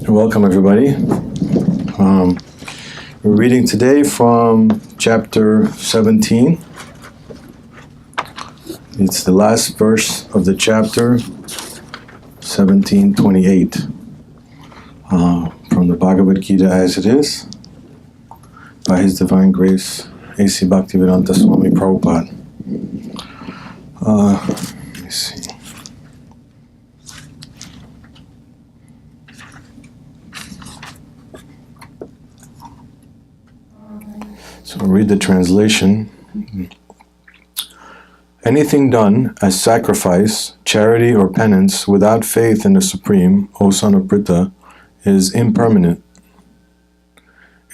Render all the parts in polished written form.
Welcome, everybody. We're reading today from chapter 17. It's the last verse of the chapter, 17:28, from the Bhagavad-gita As It Is, by His Divine Grace, A.C. Bhaktivedanta Swami Prabhupada. Let me see. So I'll read the translation. Anything done as sacrifice, charity, or penance without faith in the Supreme, O son of Pritha, is impermanent.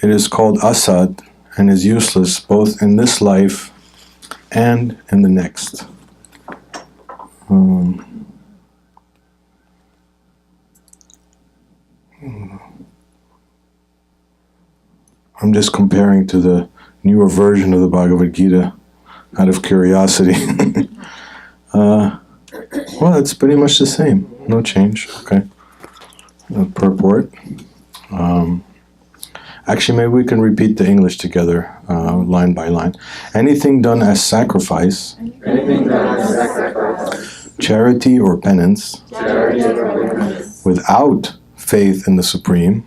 It is called asat and is useless both in this life and in the next. I'm just comparing to the newer version of the Bhagavad-gita out of curiosity. Well, it's pretty much the same. No change. Okay. Purport. Actually, maybe we can repeat the English together, line by line. Anything done as sacrifice, charity or penance, without faith in the Supreme,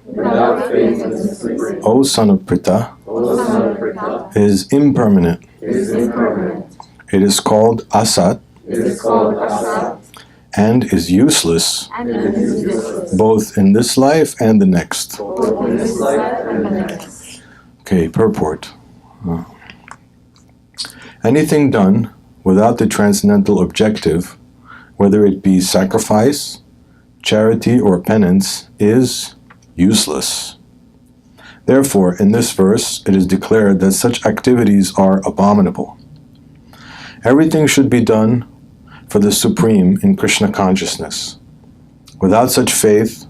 O son of Pritha, is impermanent. It is called asat and is useless both in this life and the next. Okay, purport. Anything done without the transcendental objective, whether it be sacrifice, charity, or penance, is useless. Therefore, in this verse, it is declared that such activities are abominable. Everything should be done for the Supreme in Krishna consciousness. Without such faith,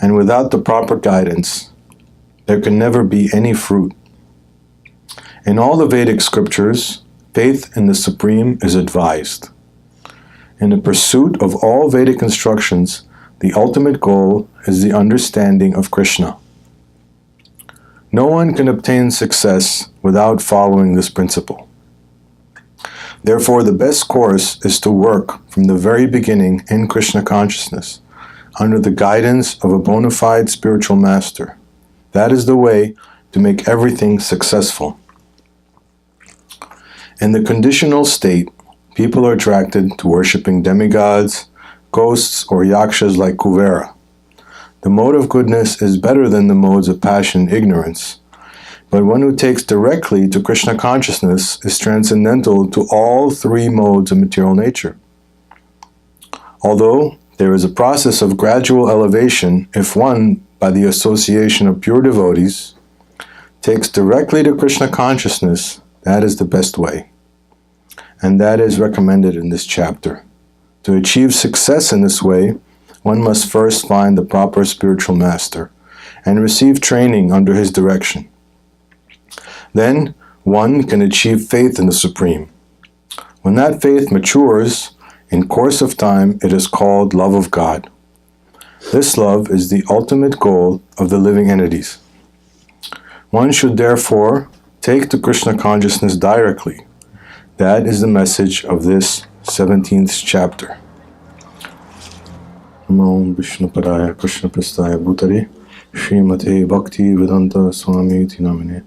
and without the proper guidance, there can never be any fruit. In all the Vedic scriptures, faith in the Supreme is advised. In the pursuit of all Vedic instructions, the ultimate goal is the understanding of Krishna. No one can obtain success without following this principle. Therefore, the best course is to work from the very beginning in Krishna consciousness, under the guidance of a bona fide spiritual master. That is the way to make everything successful. In the conditional state, people are attracted to worshipping demigods, ghosts, or yakshas like Kuvera. The mode of goodness is better than the modes of passion and ignorance, but one who takes directly to Krishna consciousness is transcendental to all three modes of material nature. Although there is a process of gradual elevation, if one, by the association of pure devotees, takes directly to Krishna consciousness, that is the best way. And that is recommended in this chapter. To achieve success in this way, one must first find the proper spiritual master and receive training under his direction. Then one can achieve faith in the Supreme. When that faith matures, in course of time, it is called love of God. This love is the ultimate goal of the living entities. One should therefore take to Krishna consciousness directly. That is the message of this 17th chapter. Namo Vishnu Padaya Krishna Prasthaya Bhutare Srimate Bhaktivedanta Swami Iti Namine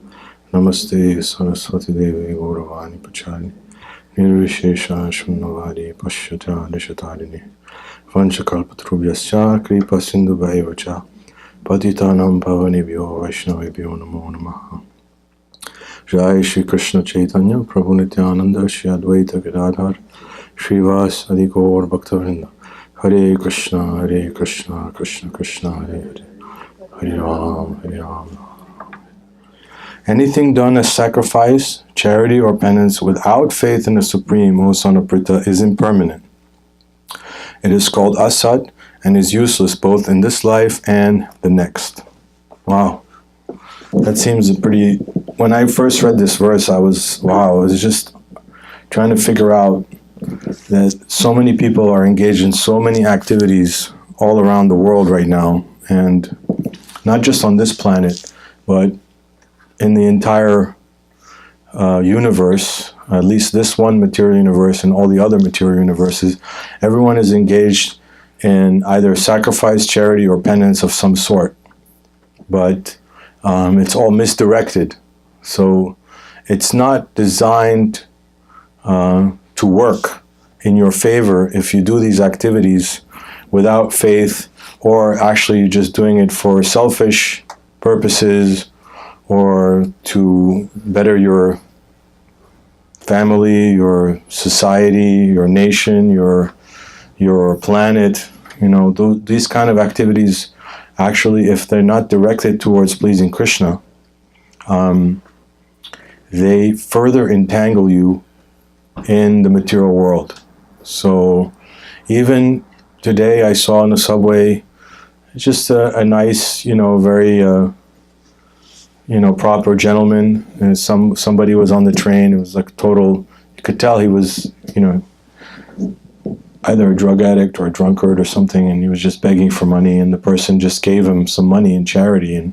Namaste Saraswati Devi Gauravani Pachari Nirvishesha Shunnavadi Pashyata Nishatadini Vanchakalpatrubhyascha Kripa Sindhu Bhaivacha Patitanam Pavanibhyo Vaishnavibhyo Namo Namaha. Jai Shri Krishna Chaitanya Prabhu Nityananda Shri Advaita Gadadhar Shrivas Adi Gaur Bhaktavrinda. Hare Krishna, Krishna Krishna, Hare Hare, Hare Ram, Hare Ram. Anything done as sacrifice, charity, or penance without faith in the Supreme, O son of Pritha, is impermanent. It is called asat and is useless both in this life and the next. Wow. That seems pretty... When I first read this verse, I was just trying to figure out that so many people are engaged in so many activities all around the world right now, and not just on this planet, but in the entire universe, at least this one material universe and all the other material universes, everyone is engaged in either sacrifice, charity, or penance of some sort. But it's all misdirected. So it's not designed to work in your favor if you do these activities without faith, or actually you're just doing it for selfish purposes or to better your family, your society, your nation, your planet. These kind of activities, actually, if they're not directed towards pleasing Krishna, they further entangle you in the material world. So even today I saw in the subway just a nice, very proper gentleman, and somebody was on the train. It was like total, you could tell he was, either a drug addict or a drunkard or something, and he was just begging for money, and the person just gave him some money in charity, and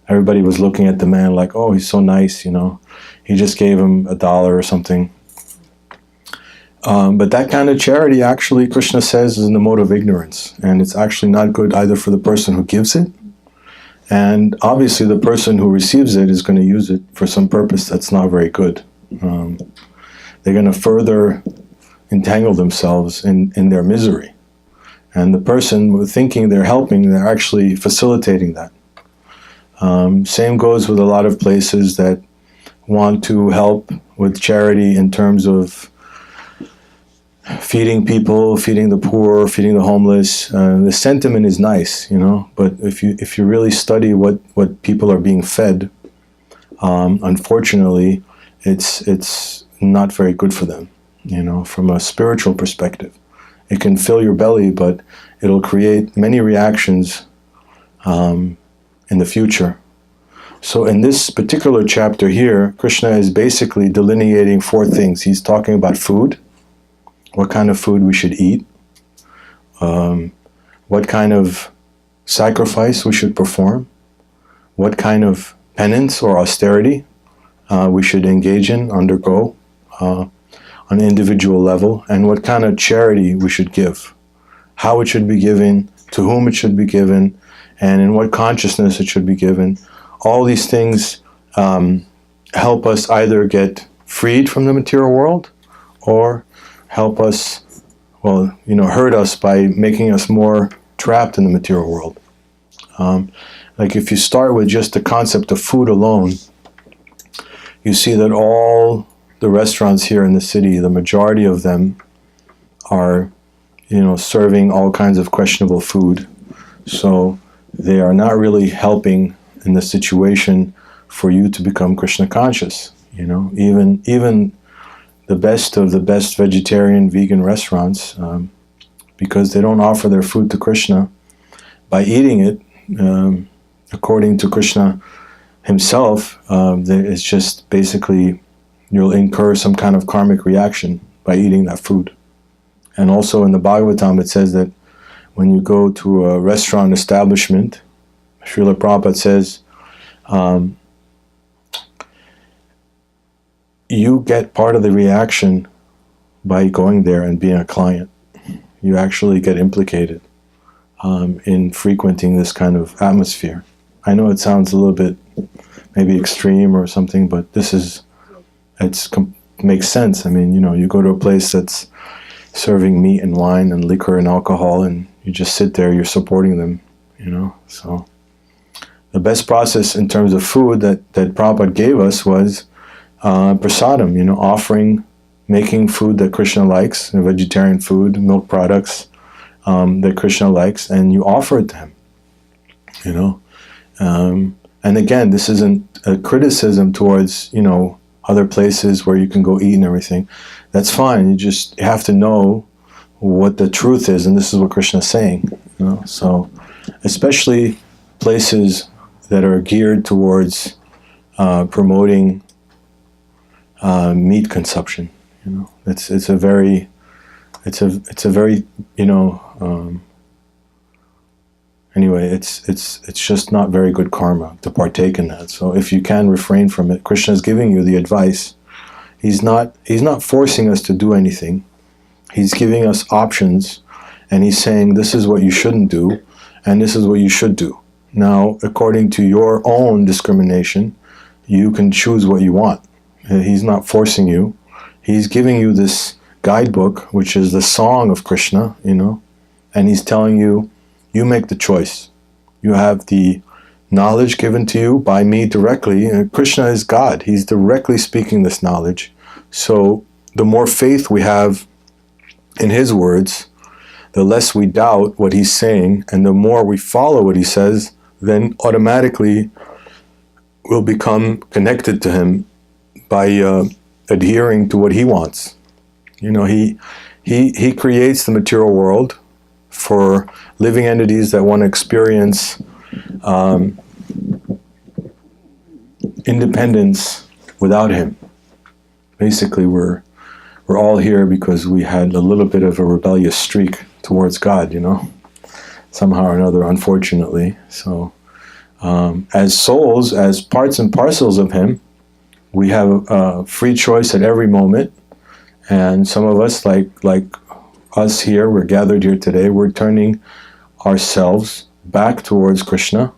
everybody was looking at the man like, oh, he's so nice, he just gave him $1 or something. But that kind of charity, actually, Krishna says, is in the mode of ignorance, and it's actually not good either for the person who gives it, and obviously the person who receives it is going to use it for some purpose that's not very good. They're going to further entangle themselves in their misery. And the person thinking they're helping, they're actually facilitating that. Same goes with a lot of places that want to help with charity in terms of feeding people, feeding the poor, feeding the homeless. The sentiment is nice, but if you really study what people are being fed, unfortunately, it's not very good for them. From a spiritual perspective, it can fill your belly, but it'll create many reactions in the future. So in this particular chapter here, Krishna is basically delineating 4 things. He's talking about food, what kind of food we should eat, what kind of sacrifice we should perform, what kind of penance or austerity we should engage in, undergo on an individual level, and what kind of charity we should give, how it should be given, to whom it should be given, and in what consciousness it should be given. All these things help us either get freed from the material world or help us, hurt us by making us more trapped in the material world. Like if you start with just the concept of food alone, you see that all the restaurants here in the city, the majority of them are, serving all kinds of questionable food. So they are not really helping in the situation for you to become Krishna conscious. Even the best of the best vegetarian, vegan restaurants, because they don't offer their food to Krishna, by eating it, according to Krishna himself, it's just basically you'll incur some kind of karmic reaction by eating that food. And also in the Bhagavatam it says that when you go to a restaurant establishment, Srila Prabhupada says, you get part of the reaction by going there and being a client. You actually get implicated in frequenting this kind of atmosphere. I know it sounds a little bit maybe extreme or something, but makes sense. I mean, you go to a place that's serving meat and wine and liquor and alcohol, and you just sit there, you're supporting them, So the best process in terms of food that Prabhupada gave us was prasadam, offering, making food that Krishna likes, vegetarian food, milk products that Krishna likes, and you offer it to him, And again, this isn't a criticism towards, other places where you can go eat and everything. That's fine. You just have to know what the truth is, and this is what Krishna is saying. So, especially places that are geared towards promoting meat consumption. It's a very anyway, it's just not very good karma to partake in that. So if you can refrain from it, Krishna is giving you the advice. He's not forcing us to do anything. He's giving us options, and he's saying this is what you shouldn't do, and this is what you should do. Now, according to your own discrimination, you can choose what you want. He's not forcing you. He's giving you this guidebook, which is the song of Krishna, and he's telling you, you make the choice. You have the knowledge given to you by me directly. Krishna is God. He's directly speaking this knowledge. So the more faith we have in his words, the less we doubt what he's saying, and the more we follow what he says, then automatically we'll become connected to him by adhering to what he wants. He creates the material world for living entities that want to experience independence without him. Basically, we're all here because we had a little bit of a rebellious streak towards God, somehow or another, unfortunately. So, as souls, as parts and parcels of him, we have a free choice at every moment. And some of us, like us here, we're gathered here today, we're turning ourselves back towards Krishna.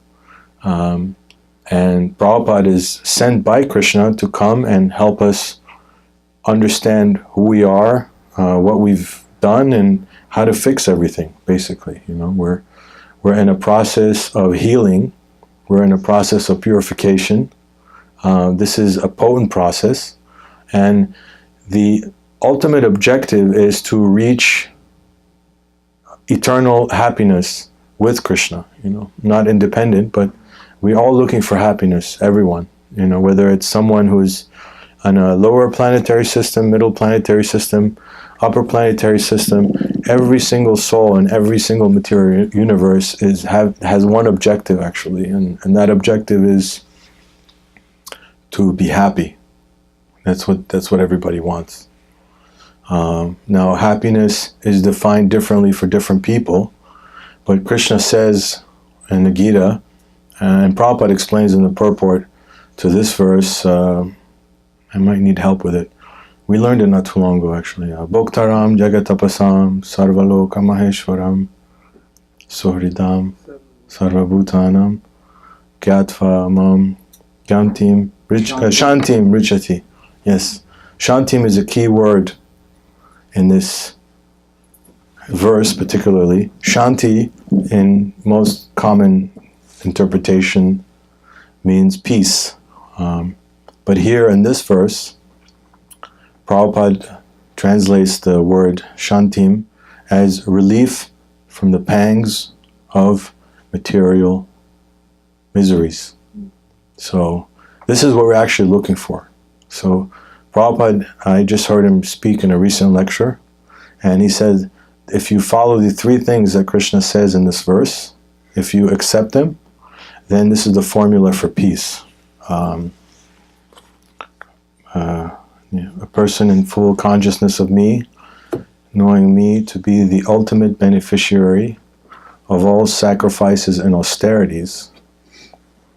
And Prabhupada is sent by Krishna to come and help us understand who we are, what we've done, and how to fix everything, basically. We're in a process of healing. We're in a process of purification. This is a potent process. And the ultimate objective is to reach eternal happiness with Krishna, not independent, but we're all looking for happiness, everyone, whether it's someone who's on a lower planetary system, middle planetary system, upper planetary system. Every single soul in every single material universe has one objective, actually, and that objective is to be happy. That's what everybody wants. Now, happiness is defined differently for different people, but Krishna says in the Gita, and Prabhupada explains in the purport to this verse, I might need help with it. We learned it not too long ago, actually. Bhoktaram jagatapasam sarvaloka maheshwaram suhridam sarvabhutanam gyatva mam shantim richati. Yes, shantim is a key word in this verse particularly. Shanti, in most common interpretation, means peace. But here in this verse, Prabhupada translates the word shantim as relief from the pangs of material miseries. So this is what we're actually looking for. So Prabhupada, I just heard him speak in a recent lecture, and he said, if you follow the three things that Krishna says in this verse, if you accept them, then this is the formula for peace. A person in full consciousness of me, knowing me to be the ultimate beneficiary of all sacrifices and austerities.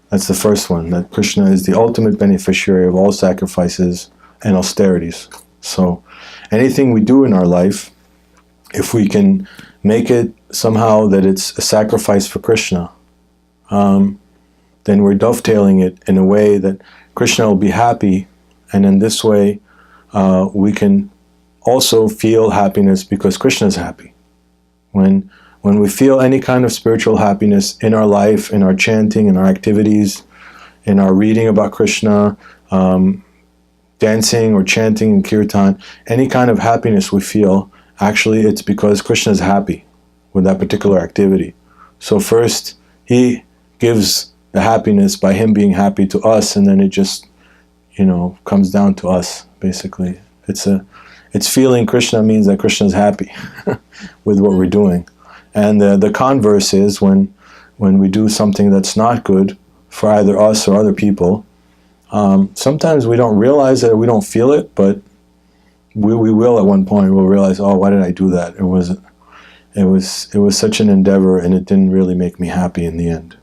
That's the first one, that Krishna is the ultimate beneficiary of all sacrifices and austerities. So anything we do in our life, if we can make it somehow that it's a sacrifice for Krishna, then we're dovetailing it in a way that Krishna will be happy, and in this way we can also feel happiness because Krishna is happy. When we feel any kind of spiritual happiness in our life, in our chanting, in our activities, in our reading about Krishna, dancing or chanting in kirtan, any kind of happiness we feel, actually it's because Krishna is happy with that particular activity. So first he gives the happiness by him being happy to us, and then it just comes down to us, basically. It's feeling Krishna means that Krishna is happy with what we're doing. And the converse is when we do something that's not good for either us or other people, sometimes we don't realize it, or we don't feel it, but we will at one point. We'll realize, oh, why did I do that? it was such an endeavor, and it didn't really make me happy in the end.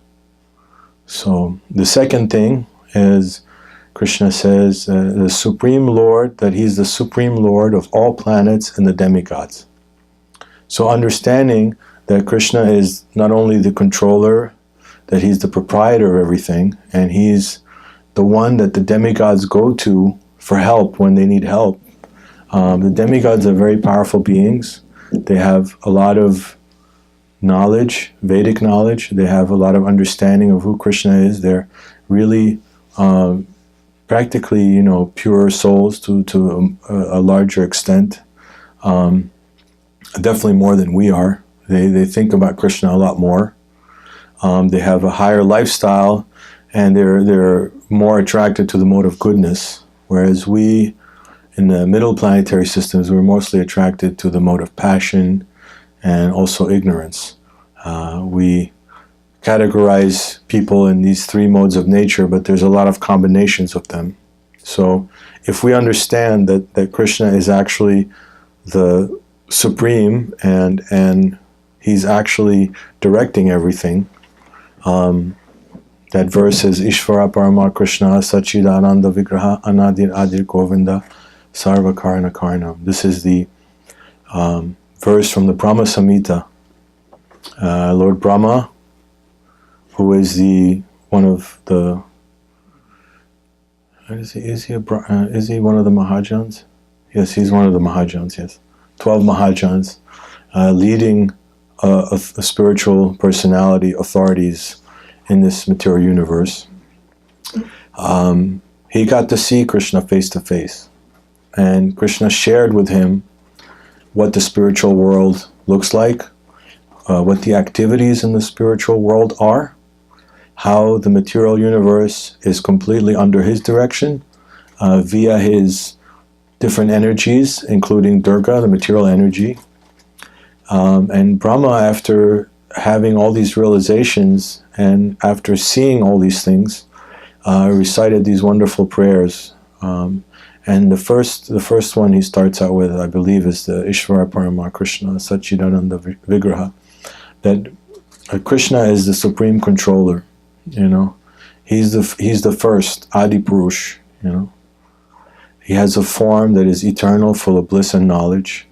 So the second thing is, Krishna says, the Supreme Lord, that He's the Supreme Lord of all planets and the demigods. So understanding that Krishna is not only the controller, that He's the proprietor of everything, and He's the one that the demigods go to for help when they need help. The demigods are very powerful beings. They have a lot of knowledge, Vedic knowledge. They have a lot of understanding of who Krishna is. They're really practically, pure souls to a larger extent. Definitely more than we are. They think about Krishna a lot more. They have a higher lifestyle, and they're more attracted to the mode of goodness, whereas we, in the middle planetary systems, we're mostly attracted to the mode of passion and also ignorance. We categorize people in these three modes of nature, but there's a lot of combinations of them. So if we understand that Krishna is actually the supreme and He's actually directing everything, that verse is Ishvara Parama Krishna Sachidananda Vigraha Anadir Adir Govinda Sarva Karna Karnam. This is the verse from the Brahma Samhita. Lord Brahma, who is one of the is he one of the Mahajans? Yes, he's one of the Mahajans. Yes, 12 Mahajans, leading a spiritual personality, authorities in this material universe. He got to see Krishna face to face, and Krishna shared with him what the spiritual world looks like, what the activities in the spiritual world are, how the material universe is completely under his direction via his different energies, including Durga, the material energy. And Brahma, after having all these realizations and after seeing all these things, recited these wonderful prayers. And the first one he starts out with, I believe, is the Ishvara Parama Krishna Sachidananda Vigraha. That Krishna is the supreme controller. He's the first Adi Purush. He has a form that is eternal, full of bliss and knowledge.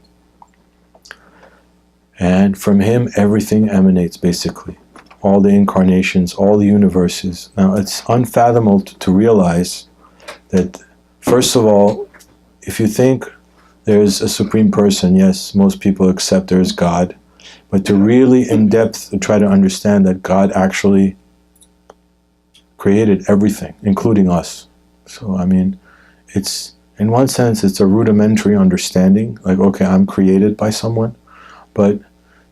And from him, everything emanates, basically. All the incarnations, all the universes. Now, it's unfathomable to realize that, first of all, if you think there's a supreme person, yes, most people accept there is God. But to really, in depth, try to understand that God actually created everything, including us. So, it's, in one sense, it's a rudimentary understanding. Like, okay, I'm created by someone. But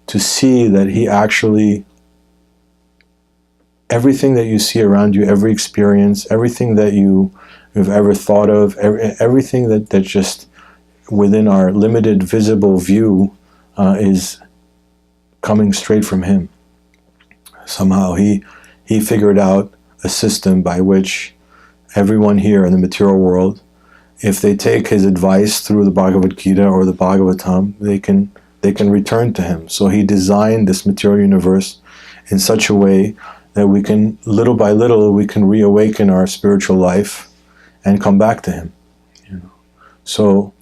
to see that He actually, everything that you see around you, every experience, everything that you've ever thought of, everything that just within our limited visible view is coming straight from Him. Somehow He figured out a system by which everyone here in the material world, if they take His advice through the Bhagavad-gita or the Bhagavatam, they can return to Him. So He designed this material universe in such a way that we can, little by little, we can reawaken our spiritual life and come back to Him. So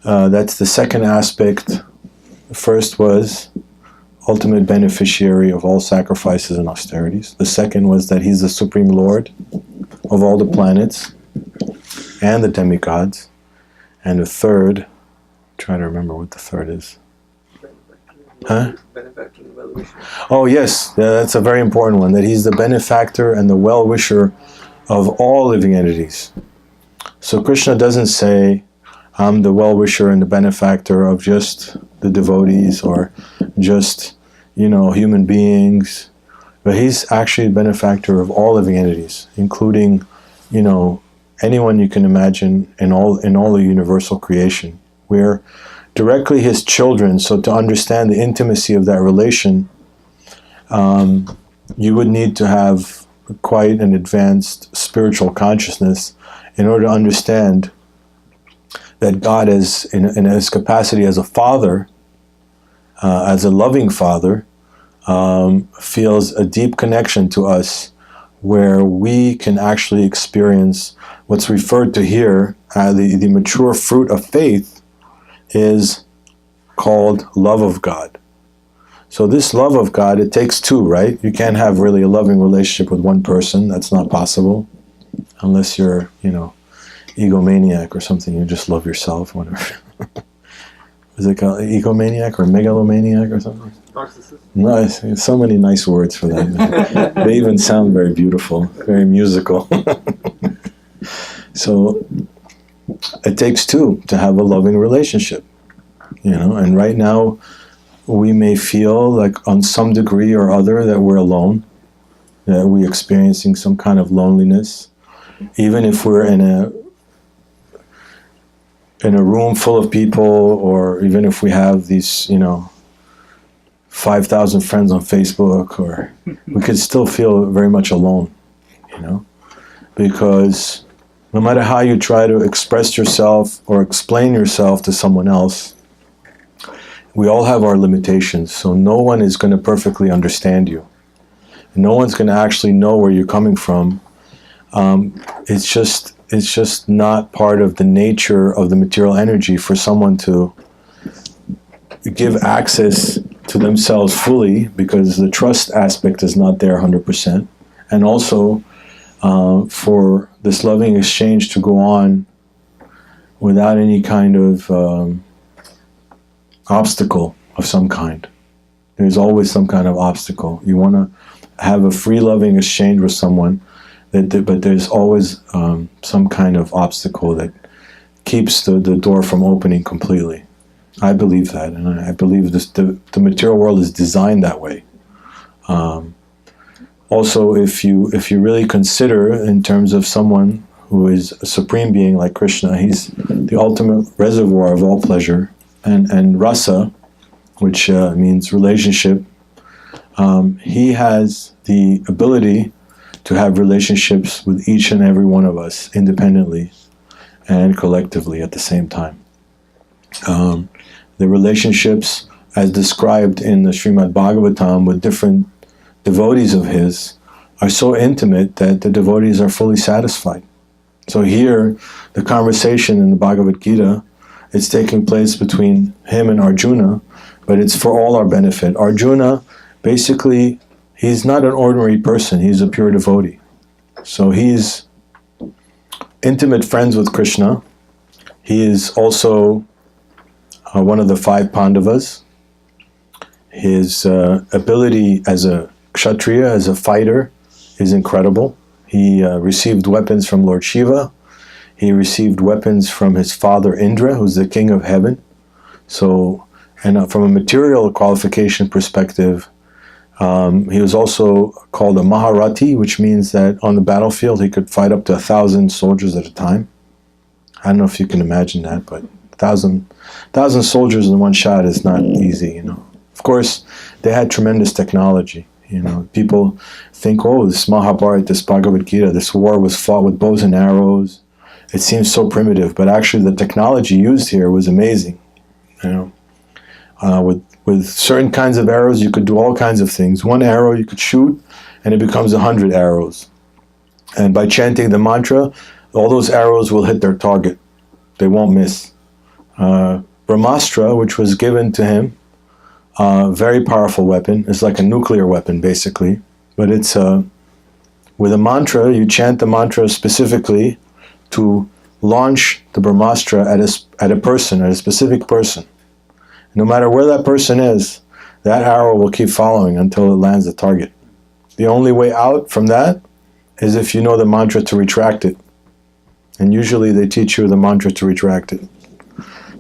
that's the second aspect. The first was ultimate beneficiary of all sacrifices and austerities. The second was that He's the Supreme Lord of all the planets and the demigods. And the third, I'm trying to remember what the third is. Huh? Oh yes, that's a very important one, that He's the benefactor and the well-wisher of all living entities. So Krishna doesn't say, I'm the well-wisher and the benefactor of just the devotees or just, human beings. But He's actually the benefactor of all living entities, including, anyone you can imagine in all the universal creation. We're directly His children, so to understand the intimacy of that relation, you would need to have quite an advanced spiritual consciousness in order to understand that God is, in His capacity as a father, as a loving father, feels a deep connection to us where we can actually experience what's referred to here, the mature fruit of faith is called love of God. So this love of God, it takes two, right? You can't have really a loving relationship with one person. That's not possible. Unless you're, egomaniac or something. You just love yourself, whatever. Is it called egomaniac or megalomaniac or something? Narcissist. No, it's so many nice words for that. They even sound very beautiful, very musical. So it takes two to have a loving relationship, and right now we may feel like on some degree or other that we're alone, that we're experiencing some kind of loneliness, even if we're in a room full of people, or even if we have these, 5,000 friends on Facebook, or we could still feel very much alone, because no matter how you try to express yourself or explain yourself to someone else, we all have our limitations, so no one is going to perfectly understand you. No one's going to actually know where you're coming from. It's just not part of the nature of the material energy for someone to give access to themselves fully, because the trust aspect is not there 100%. And also for this loving exchange to go on without any kind of obstacle of some kind. There's always some kind of obstacle. You want to have a free loving exchange with someone, but there's always some kind of obstacle that keeps the door from opening completely. I believe that, and I believe the material world is designed that way. Also, if you really consider in terms of someone who is a supreme being like Krishna, he's the ultimate reservoir of all pleasure, and rasa, which means relationship. He has the ability to have relationships with each and every one of us independently and collectively at the same time. The relationships, as described in the Srimad Bhagavatam with different devotees of his, are so intimate that the devotees are fully satisfied. So here, the conversation in the Bhagavad-gita, it's taking place between him and Arjuna, but it's for all our benefit. Arjuna, basically, he's not an ordinary person, he's a pure devotee. So he's intimate friends with Krishna. He is also one of the 5 Pandavas. His ability as a kshatriya, as a fighter, is incredible. He received weapons from Lord Shiva. He received weapons from his father Indra, who's the king of heaven. So, and from a material qualification perspective, he was also called a Maharati, which means that on the battlefield he could fight up to 1,000 soldiers at a time. I don't know if you can imagine that, but 1,000 soldiers in one shot is not easy, Of course, they had tremendous technology. People think, oh, this Mahabharata, this Bhagavad-gita, this war was fought with bows and arrows. It seems so primitive, but actually the technology used here was amazing. With certain kinds of arrows, you could do all kinds of things. One arrow you could shoot, and it becomes 100 arrows. And by chanting the mantra, all those arrows will hit their target. They won't miss. Brahmastra, which was given to him, very powerful weapon. It's like a nuclear weapon, basically. But it's with a mantra, you chant the mantra specifically to launch the Brahmastra at a person, at a specific person. No matter where that person is, that arrow will keep following until it lands the target. The only way out from that is if you know the mantra to retract it. And usually they teach you the mantra to retract it.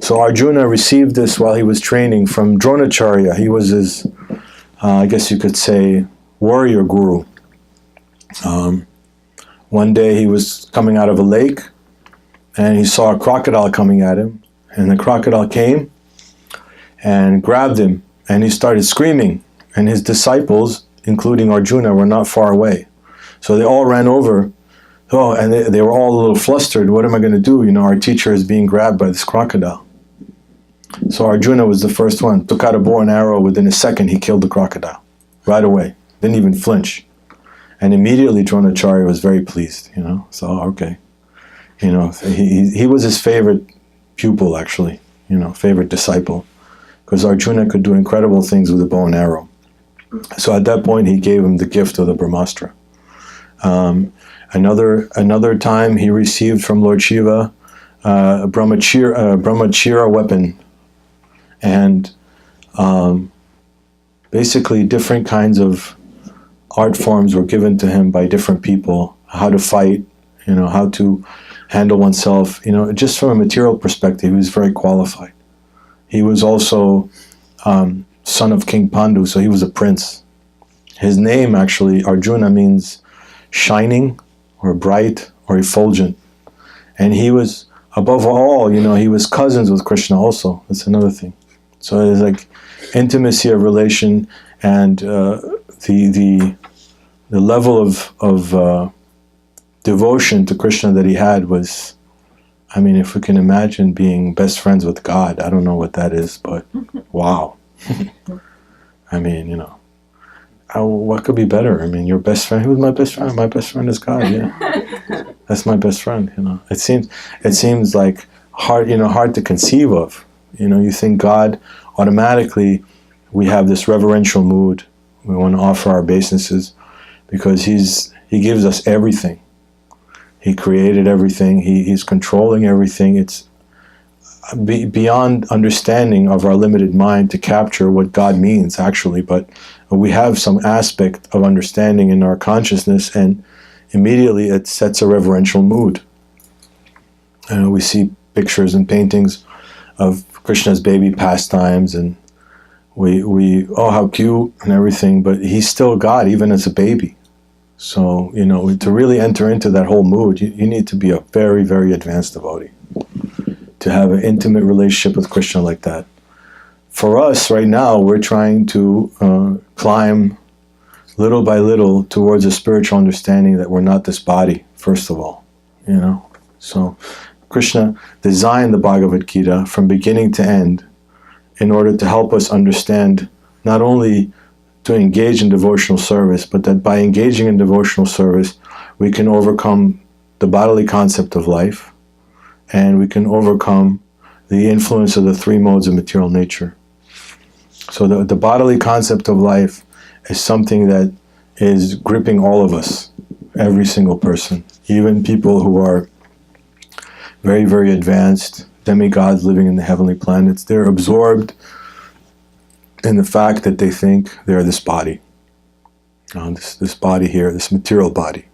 So Arjuna received this while he was training from Dronacharya. He was his, I guess you could say, warrior guru. One day he was coming out of a lake, and he saw a crocodile coming at him. And the crocodile came and grabbed him, and he started screaming. And his disciples, including Arjuna, were not far away. So they all ran over. Oh, and they were all a little flustered. What am I going to do? Our teacher is being grabbed by this crocodile. So Arjuna was the first one. Took out a bow and arrow. Within a second, he killed the crocodile. Right away. Didn't even flinch. And immediately Dronacharya was very pleased, So, okay. He was his favorite pupil, actually. Favorite disciple. Because Arjuna could do incredible things with a bow and arrow. So at that point, he gave him the gift of the Brahmastra. Another time, he received from Lord Shiva a Brahmachira weapon. And basically different kinds of art forms were given to him by different people. How to fight, how to handle oneself. Just from a material perspective, he was very qualified. He was also son of King Pandu, so he was a prince. His name, actually, Arjuna, means shining or bright or effulgent. And he was, above all, he was cousins with Krishna also. That's another thing. So there's like intimacy of relation, and the level of devotion to Krishna that he had was, if we can imagine being best friends with God, I don't know what that is, but wow. What could be better? Your best friend. Who's my best friend? My best friend is God. Yeah, that's my best friend. It seems like hard to conceive of. You think God, automatically we have this reverential mood. We want to offer our obeisances because He gives us everything. He created everything. He's controlling everything. It's beyond understanding of our limited mind to capture what God means, actually. But we have some aspect of understanding in our consciousness, and immediately it sets a reverential mood. We see pictures and paintings of Krishna's baby pastimes, and we how cute and everything, but he's still God even as a baby. So, to really enter into that whole mood, you need to be a very, very advanced devotee to have an intimate relationship with Krishna like that. For us right now, we're trying to climb little by little towards a spiritual understanding that we're not this body, first of all, So Krishna designed the Bhagavad-gita from beginning to end in order to help us understand not only to engage in devotional service, but that by engaging in devotional service, we can overcome the bodily concept of life, and we can overcome the influence of the three modes of material nature. So the bodily concept of life is something that is gripping all of us, every single person, even people who are very, very advanced demigods living in the heavenly planets. They're absorbed in the fact that they think they're this body, this body here, this material body,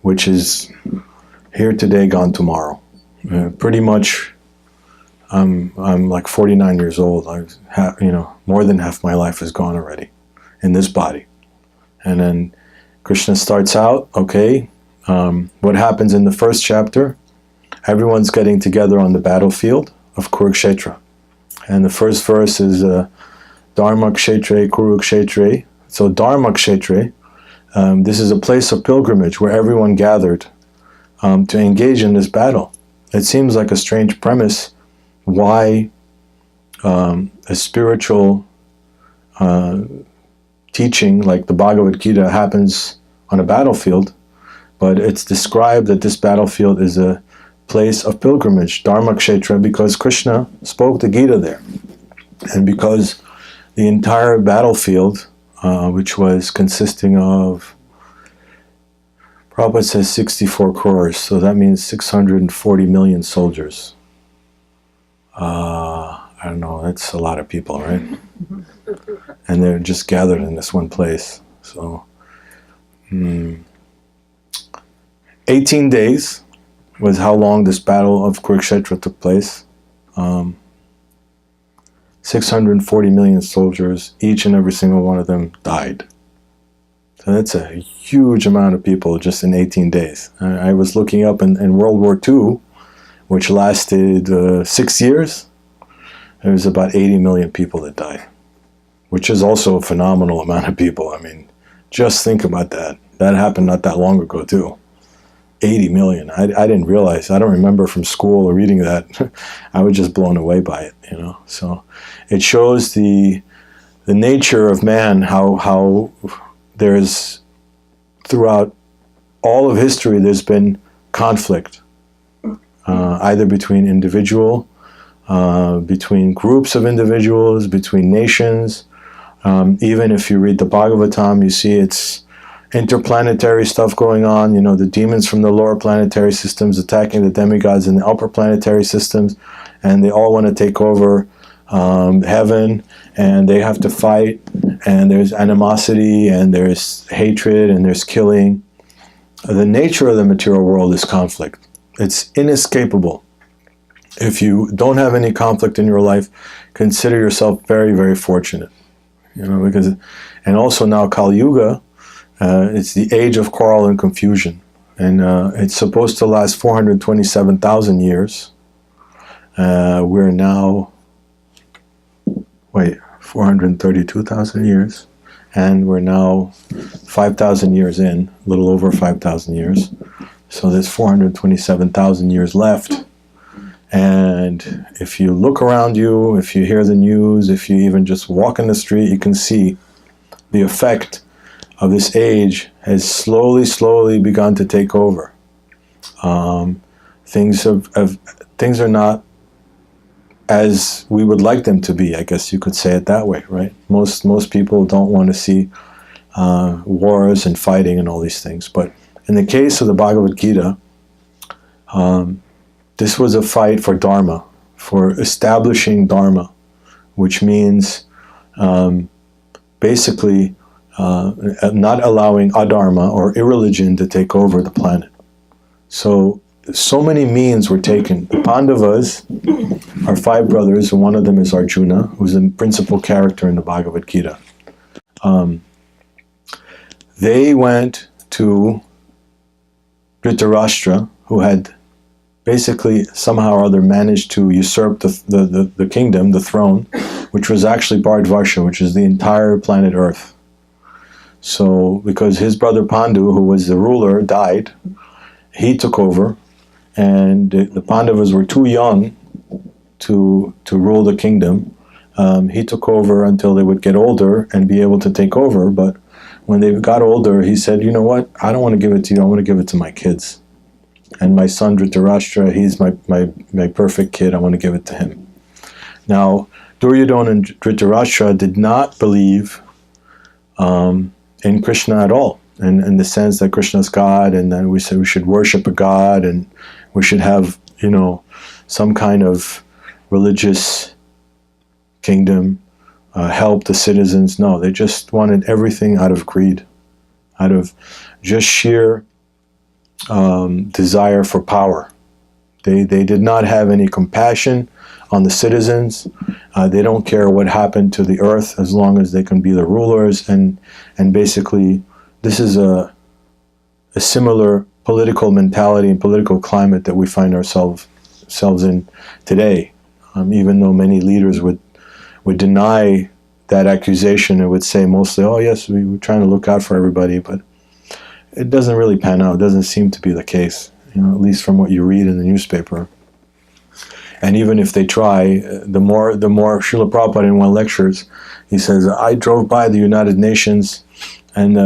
which is here today, gone tomorrow. Pretty much, I'm like 49 years old. More than half my life is gone already in this body. And then Krishna starts out, what happens in the first chapter? Everyone's getting together on the battlefield of Kurukshetra. And the first verse is Dharma Kshetre Kurukshetre. So Dharma Kshetre, this is a place of pilgrimage where everyone gathered to engage in this battle. It seems like a strange premise why a spiritual teaching like the Bhagavad-gita happens on a battlefield, but it's described that this battlefield is a place of pilgrimage, Dharma Kshetra, because Krishna spoke the Gita there. And because the entire battlefield, which was consisting of, Prabhupada says 64 crores, so that means 640 million soldiers. I don't know, that's a lot of people, right? And they're just gathered in this one place. So, 18 days was how long this battle of Kurukshetra took place. 640 million soldiers, each and every single one of them died. So that's a huge amount of people just in 18 days. I was looking up in World War II, which lasted 6 years, there was about 80 million people that died, which is also a phenomenal amount of people. Just think about that. That happened not that long ago too. 80 million. I didn't realize. I don't remember from school or reading that. I was just blown away by it, you know. So it shows the nature of man, how there's, throughout all of history, there's been conflict, either between individual, between groups of individuals, between nations. Even if you read the Bhagavatam, you see it's interplanetary stuff going on, you know, the demons from the lower planetary systems attacking the demigods in the upper planetary systems, and they all want to take over heaven, and they have to fight, and there's animosity, and there's hatred, and there's killing. The nature of the material world is conflict. It's inescapable. If you don't have any conflict in your life, consider yourself very, very fortunate. You know, because, and also now Kali Yuga, it's the age of quarrel and confusion, and it's supposed to last 427,000 years. We're now, 432,000 years, and we're now 5,000 years in, a little over 5,000 years. So there's 427,000 years left. And if you look around you, if you hear the news, if you even just walk in the street, you can see the effect of this age has slowly begun to take over. Things are not as we would like them to be, I guess you could say it that way, right? Most people don't want to see wars and fighting and all these things. But in the case of the Bhagavad-gita, this was a fight for Dharma, for establishing Dharma, which means basically not allowing adharma or irreligion to take over the planet. So many means were taken. The Pandavas are 5 brothers, and one of them is Arjuna, who's the principal character in the Bhagavad-gita. They went to Dhritarashtra, who had basically somehow or other managed to usurp the kingdom, the throne, which was actually Bharatvarsha, which is the entire planet Earth. So, because his brother Pandu, who was the ruler, died, he took over, and the Pandavas were too young to rule the kingdom. He took over until they would get older and be able to take over, but when they got older, he said, you know what, I don't want to give it to you, I want to give it to my kids. And my son Dhritarashtra, he's my perfect kid, I want to give it to him. Now, Duryodhana and Dhritarashtra did not believe in Krishna at all, in the sense that Krishna is God, and then we said we should worship a God, and we should have, you know, some kind of religious kingdom, help the citizens. No, they just wanted everything out of greed, out of just sheer desire for power. They did not have any compassion on the citizens. They don't care what happened to the earth as long as they can be the rulers. And basically, this is a similar political mentality and political climate that we find ourselves in today. Even though many leaders would deny that accusation and would say mostly, oh yes, we're trying to look out for everybody, but it doesn't really pan out. It doesn't seem to be the case, you know, at least from what you read in the newspaper. And even if they try, the more Srila Prabhupada in one lectures, he says, I drove by the United Nations, and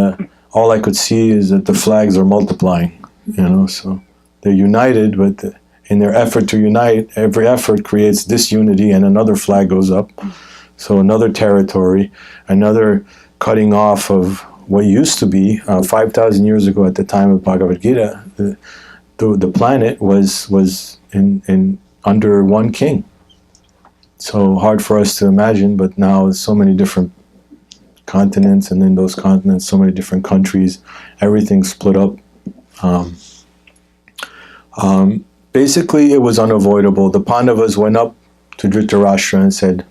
all I could see is that the flags are multiplying, you know, so they're united, but in their effort to unite, every effort creates disunity, and another flag goes up. So another territory, another cutting off of what used to be 5,000 years ago at the time of Bhagavad-gita. The planet was in under one king. So hard for us to imagine, but now there's so many different continents, and in those continents, so many different countries. Everything's split up. Basically, it was unavoidable. The Pandavas went up to Dhritarashtra and said,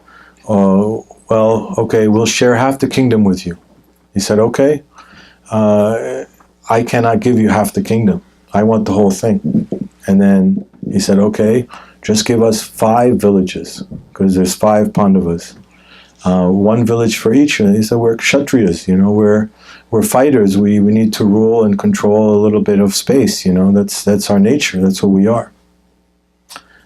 oh, well, okay, we'll share half the kingdom with you. He said, okay, I cannot give you half the kingdom. I want the whole thing. And then he said, okay, just give us 5 villages, because there's 5 Pandavas. 1 village for each. And he said, we're Kshatriyas, you know, we're fighters. We need to rule and control a little bit of space. That's our nature. That's who we are.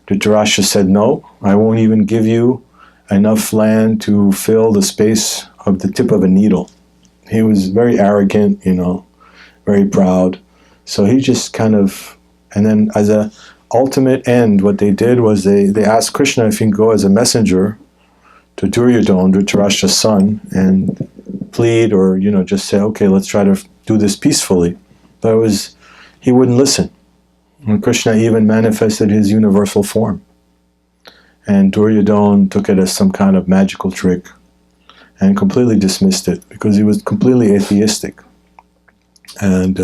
Dhritarashtra said, no, I won't even give you enough land to fill the space of the tip of a needle. He was very arrogant, very proud. So he just kind of, and then as a ultimate end, what they did was they asked Krishna if he can go as a messenger to Duryodhana, Dhritarashtra's son, and plead or, just say, okay, let's try to do this peacefully. But he wouldn't listen. And Krishna even manifested his universal form. And Duryodhana took it as some kind of magical trick and completely dismissed it because he was completely atheistic. And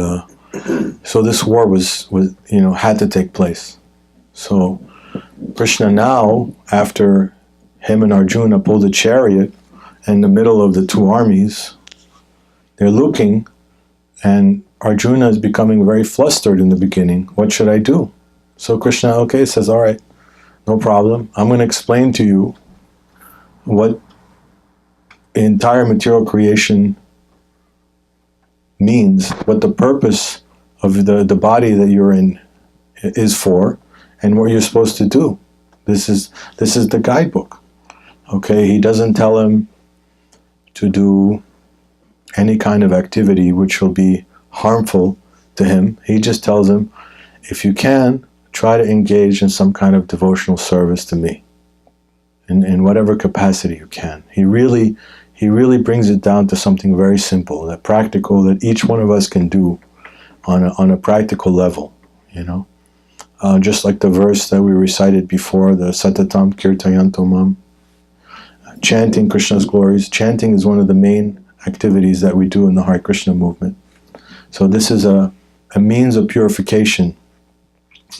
so this war was had to take place. So Krishna now, after him and Arjuna pulled a chariot in the middle of the two armies, they're looking, and Arjuna is becoming very flustered in the beginning. What should I do? So Krishna, says, all right, no problem. I'm going to explain to you what entire material creation means, what the purpose of the body that you're in is for, and what you're supposed to do. This is the guidebook. Okay, he doesn't tell him to do any kind of activity which will be harmful to him. He just tells him, if you can, try to engage in some kind of devotional service to me, in whatever capacity you can. He really brings it down to something very simple, that practical, that each one of us can do on a practical level, just like the verse that we recited before, the Satatam Kirtayanto Mam, chanting Krishna's glories. Chanting is one of the main activities that we do in the Hare Krishna movement. So this is a means of purification,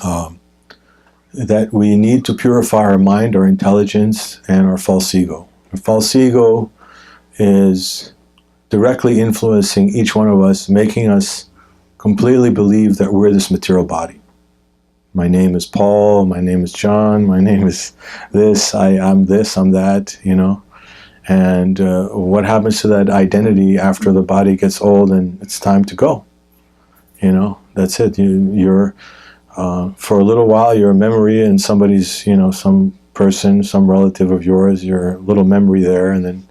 that we need to purify our mind, our intelligence, and our false ego. The false ego is directly influencing each one of us, making us completely believe that we're this material body. My name is Paul, my name is John, my name is this, I'm that, And what happens to that identity after the body gets old and it's time to go? That's it. You're for a little while, you're a memory in somebody's, some person, some relative of yours, your little memory there, and then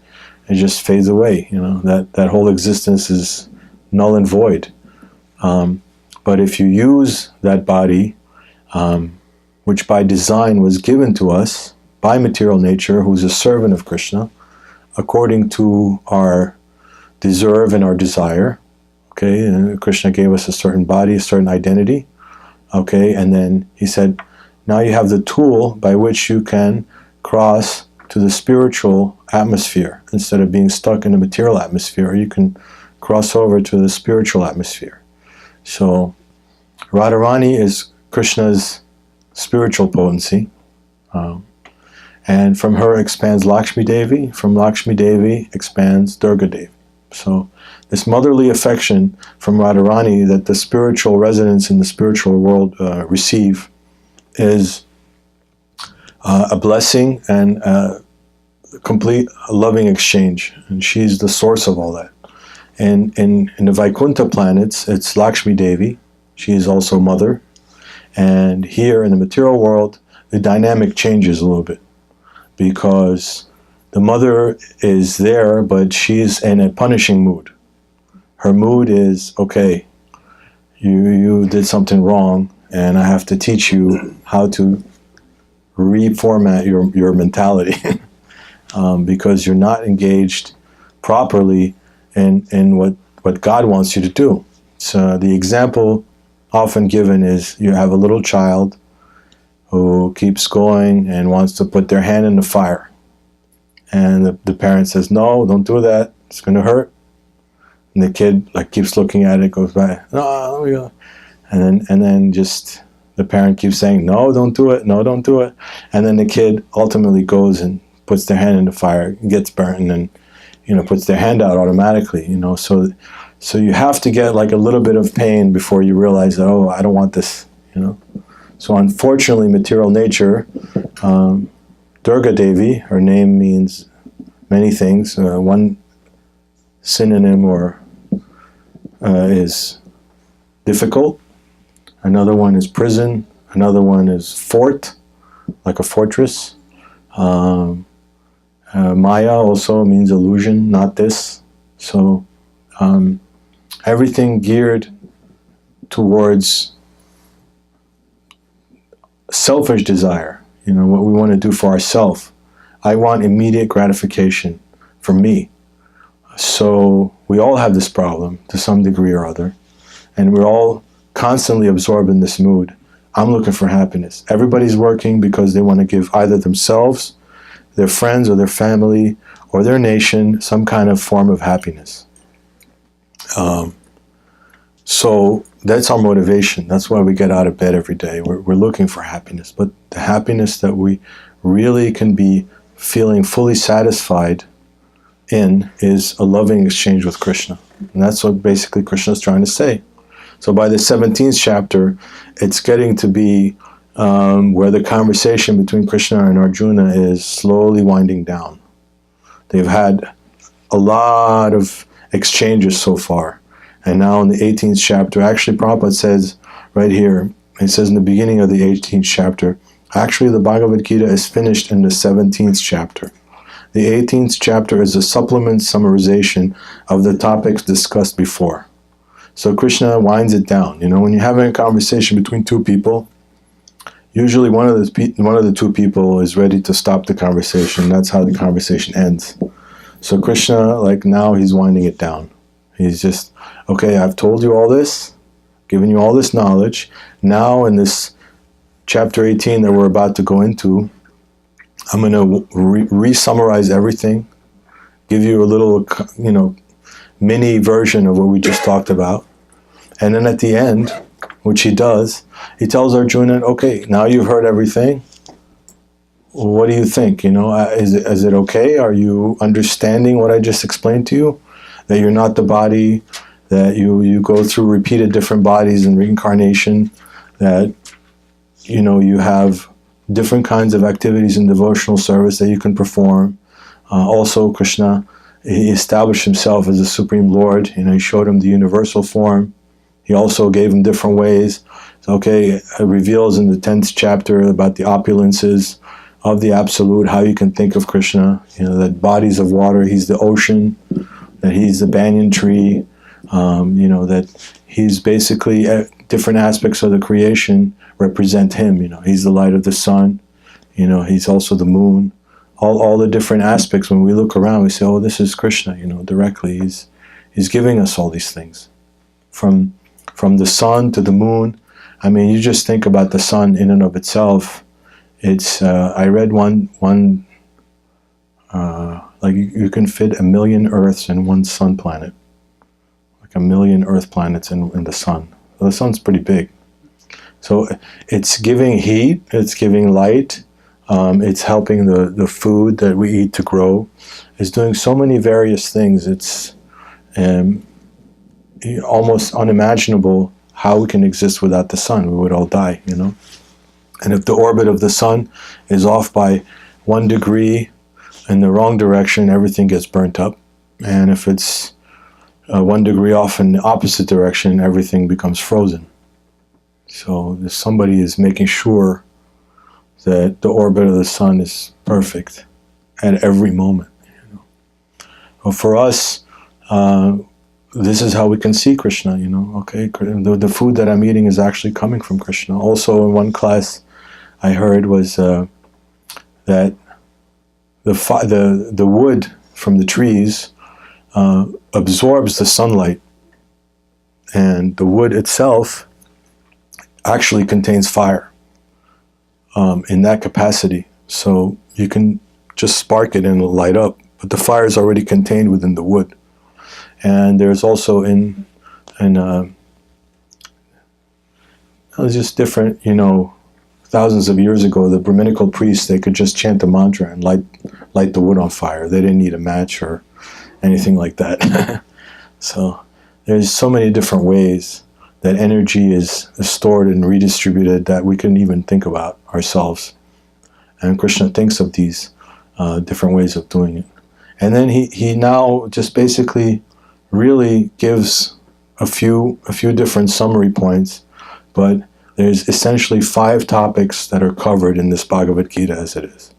it just fades away. That whole existence is null and void. But if you use that body, which by design was given to us by material nature, who's a servant of Krishna, according to our deserve and our desire, and Krishna gave us a certain body, a certain identity, and then he said, now you have the tool by which you can cross to the spiritual atmosphere. Instead of being stuck in the material atmosphere, you can cross over to the spiritual atmosphere. So Radharani is Krishna's spiritual potency, and from her expands Lakshmi Devi, from Lakshmi Devi expands Durga Devi. So this motherly affection from Radharani that the spiritual residents in the spiritual world receive is a blessing and a complete loving exchange, and she's the source of all that. And in the Vaikuntha planets, it's Lakshmi Devi. She is also mother. And here in the material world, the dynamic changes a little bit, because the mother is there, but she's in a punishing mood. Her mood is, okay, you did something wrong, and I have to teach you how to reformat your mentality because you're not engaged properly in what God wants you to do. So the example often given is you have a little child who keeps going and wants to put their hand in the fire. And the parent says, no, don't do that. It's going to hurt. And the kid keeps looking at it, goes by, no, and then just the parent keeps saying, no, don't do it. No, don't do it. And then the kid ultimately goes and puts their hand in the fire, gets burnt, and puts their hand out automatically. So you have to get a little bit of pain before you realize that, I don't want this. So unfortunately, material nature, Durga Devi, her name means many things. One synonym or is difficult. Another one is prison. Another one is fort, like a fortress. Maya also means illusion, not this. So everything geared towards selfish desire, what we want to do for ourselves. I want immediate gratification for me. So we all have this problem to some degree or other, and we're all constantly absorbed in this mood. I'm looking for happiness. Everybody's working because they want to give either themselves, their friends, or their family, or their nation some kind of form of happiness. So that's our motivation. That's why we get out of bed every day. We're looking for happiness. But the happiness that we really can be feeling fully satisfied in is a loving exchange with Krishna. And that's what basically Krishna is trying to say. So by the 17th chapter, it's getting to be where the conversation between Krishna and Arjuna is slowly winding down. They've had a lot of exchanges so far. And now in the 18th chapter, actually Prabhupada says right here, it says in the beginning of the 18th chapter, actually the Bhagavad-gita is finished in the 17th chapter. The 18th chapter is a supplement summarization of the topics discussed before. So Krishna winds it down. When you're having a conversation between two people, usually one of the two people is ready to stop the conversation. That's how the conversation ends. So Krishna, now he's winding it down. He's just, okay, I've told you all this, given you all this knowledge. Now in this chapter 18 that we're about to go into, I'm going to re-summarize everything, give you a little, mini version of what we just talked about. And then at the end, which he does, he tells Arjuna, okay, now you've heard everything. What do you think? Is it okay? Are you understanding what I just explained to you? That you're not the body, that you go through repeated different bodies and reincarnation, that you have different kinds of activities in devotional service that you can perform. Also, Krishna, he established himself as the Supreme Lord. He showed him the universal form. He also gave him different ways. So, it reveals in the 10th chapter about the opulences of the Absolute, how you can think of Krishna. That bodies of water, he's the ocean, that he's the banyan tree, that he's basically different aspects of the creation represent him. He's the light of the sun. He's also the moon. All the different aspects. When we look around, we say, "Oh, this is Krishna." Directly, he's giving us all these things, from the sun to the moon. You just think about the sun in and of itself. It's I read one you can fit 1 million Earths in one sun planet, 1 million Earth planets in the sun. So the sun's pretty big. So it's giving heat, it's giving light, it's helping the food that we eat to grow. It's doing so many various things. It's almost unimaginable how we can exist without the sun. We would all die, And if the orbit of the sun is off by 1 degree in the wrong direction, everything gets burnt up. And if it's 1 degree off in the opposite direction, everything becomes frozen. So somebody is making sure that the orbit of the sun is perfect at every moment. Well, for us, this is how we can see Krishna. Okay, the food that I'm eating is actually coming from Krishna. Also, in one class, I heard was that the wood from the trees absorbs the sunlight, and the wood itself actually contains fire in that capacity. So you can just spark it and it'll light up, but the fire is already contained within the wood. And there's also in just different, thousands of years ago, the Brahminical priests, they could just chant a mantra and light the wood on fire. They didn't need a match or anything like that. So there's so many different ways that energy is stored and redistributed that we couldn't even think about ourselves. And Krishna thinks of these different ways of doing it. And then he now just basically really gives a few different summary points, but there's essentially 5 topics that are covered in this Bhagavad Gita as it is.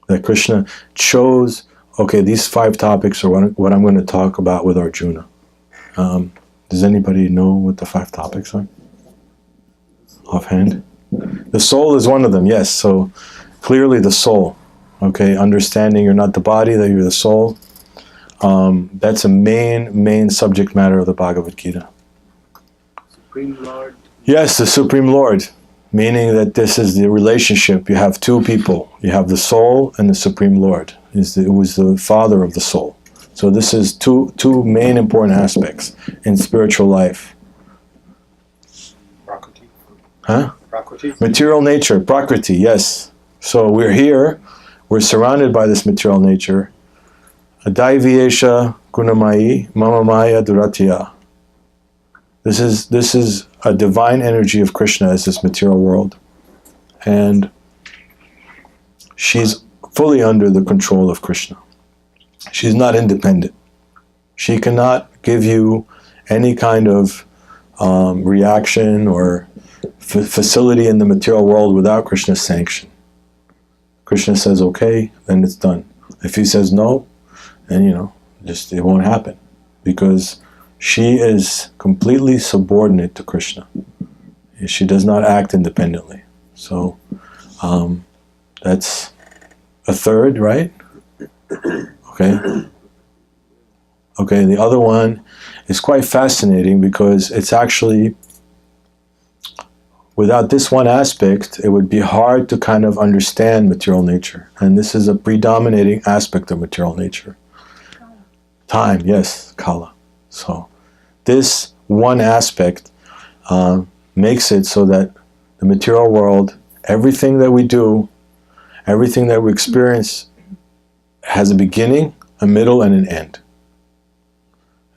That Krishna chose, okay, these 5 topics are what I'm going to talk about with Arjuna. Does anybody know what the 5 topics are? Offhand? The soul is one of them, yes. So clearly the soul, okay, understanding you're not the body, that you're the soul. That's a main subject matter of the Bhagavad Gita. Supreme Lord. Yes, the Supreme Lord, meaning that this is the relationship. You have 2 people. You have the soul and the Supreme Lord. It was the father of the soul. So this is two main important aspects in spiritual life. Prakriti. Huh? Prakriti. Material nature, Prakriti, yes. So we're here, we're surrounded by this material nature. Adaiviyesha gunamai mamamaya duratya. This is a divine energy of Krishna as this material world. And she's fully under the control of Krishna. She's not independent. She cannot give you any kind of reaction or facility in the material world without Krishna's sanction. Krishna says okay, then it's done. If he says no, then it won't happen, because she is completely subordinate to Krishna. She does not act independently. So that's a third, right? Okay. Okay, the other one is quite fascinating because it's actually, without this one aspect, it would be hard to kind of understand material nature. And this is a predominating aspect of material nature. Time, yes, Kala. So this one aspect makes it so that the material world, everything that we do, everything that we experience has a beginning, a middle, and an end.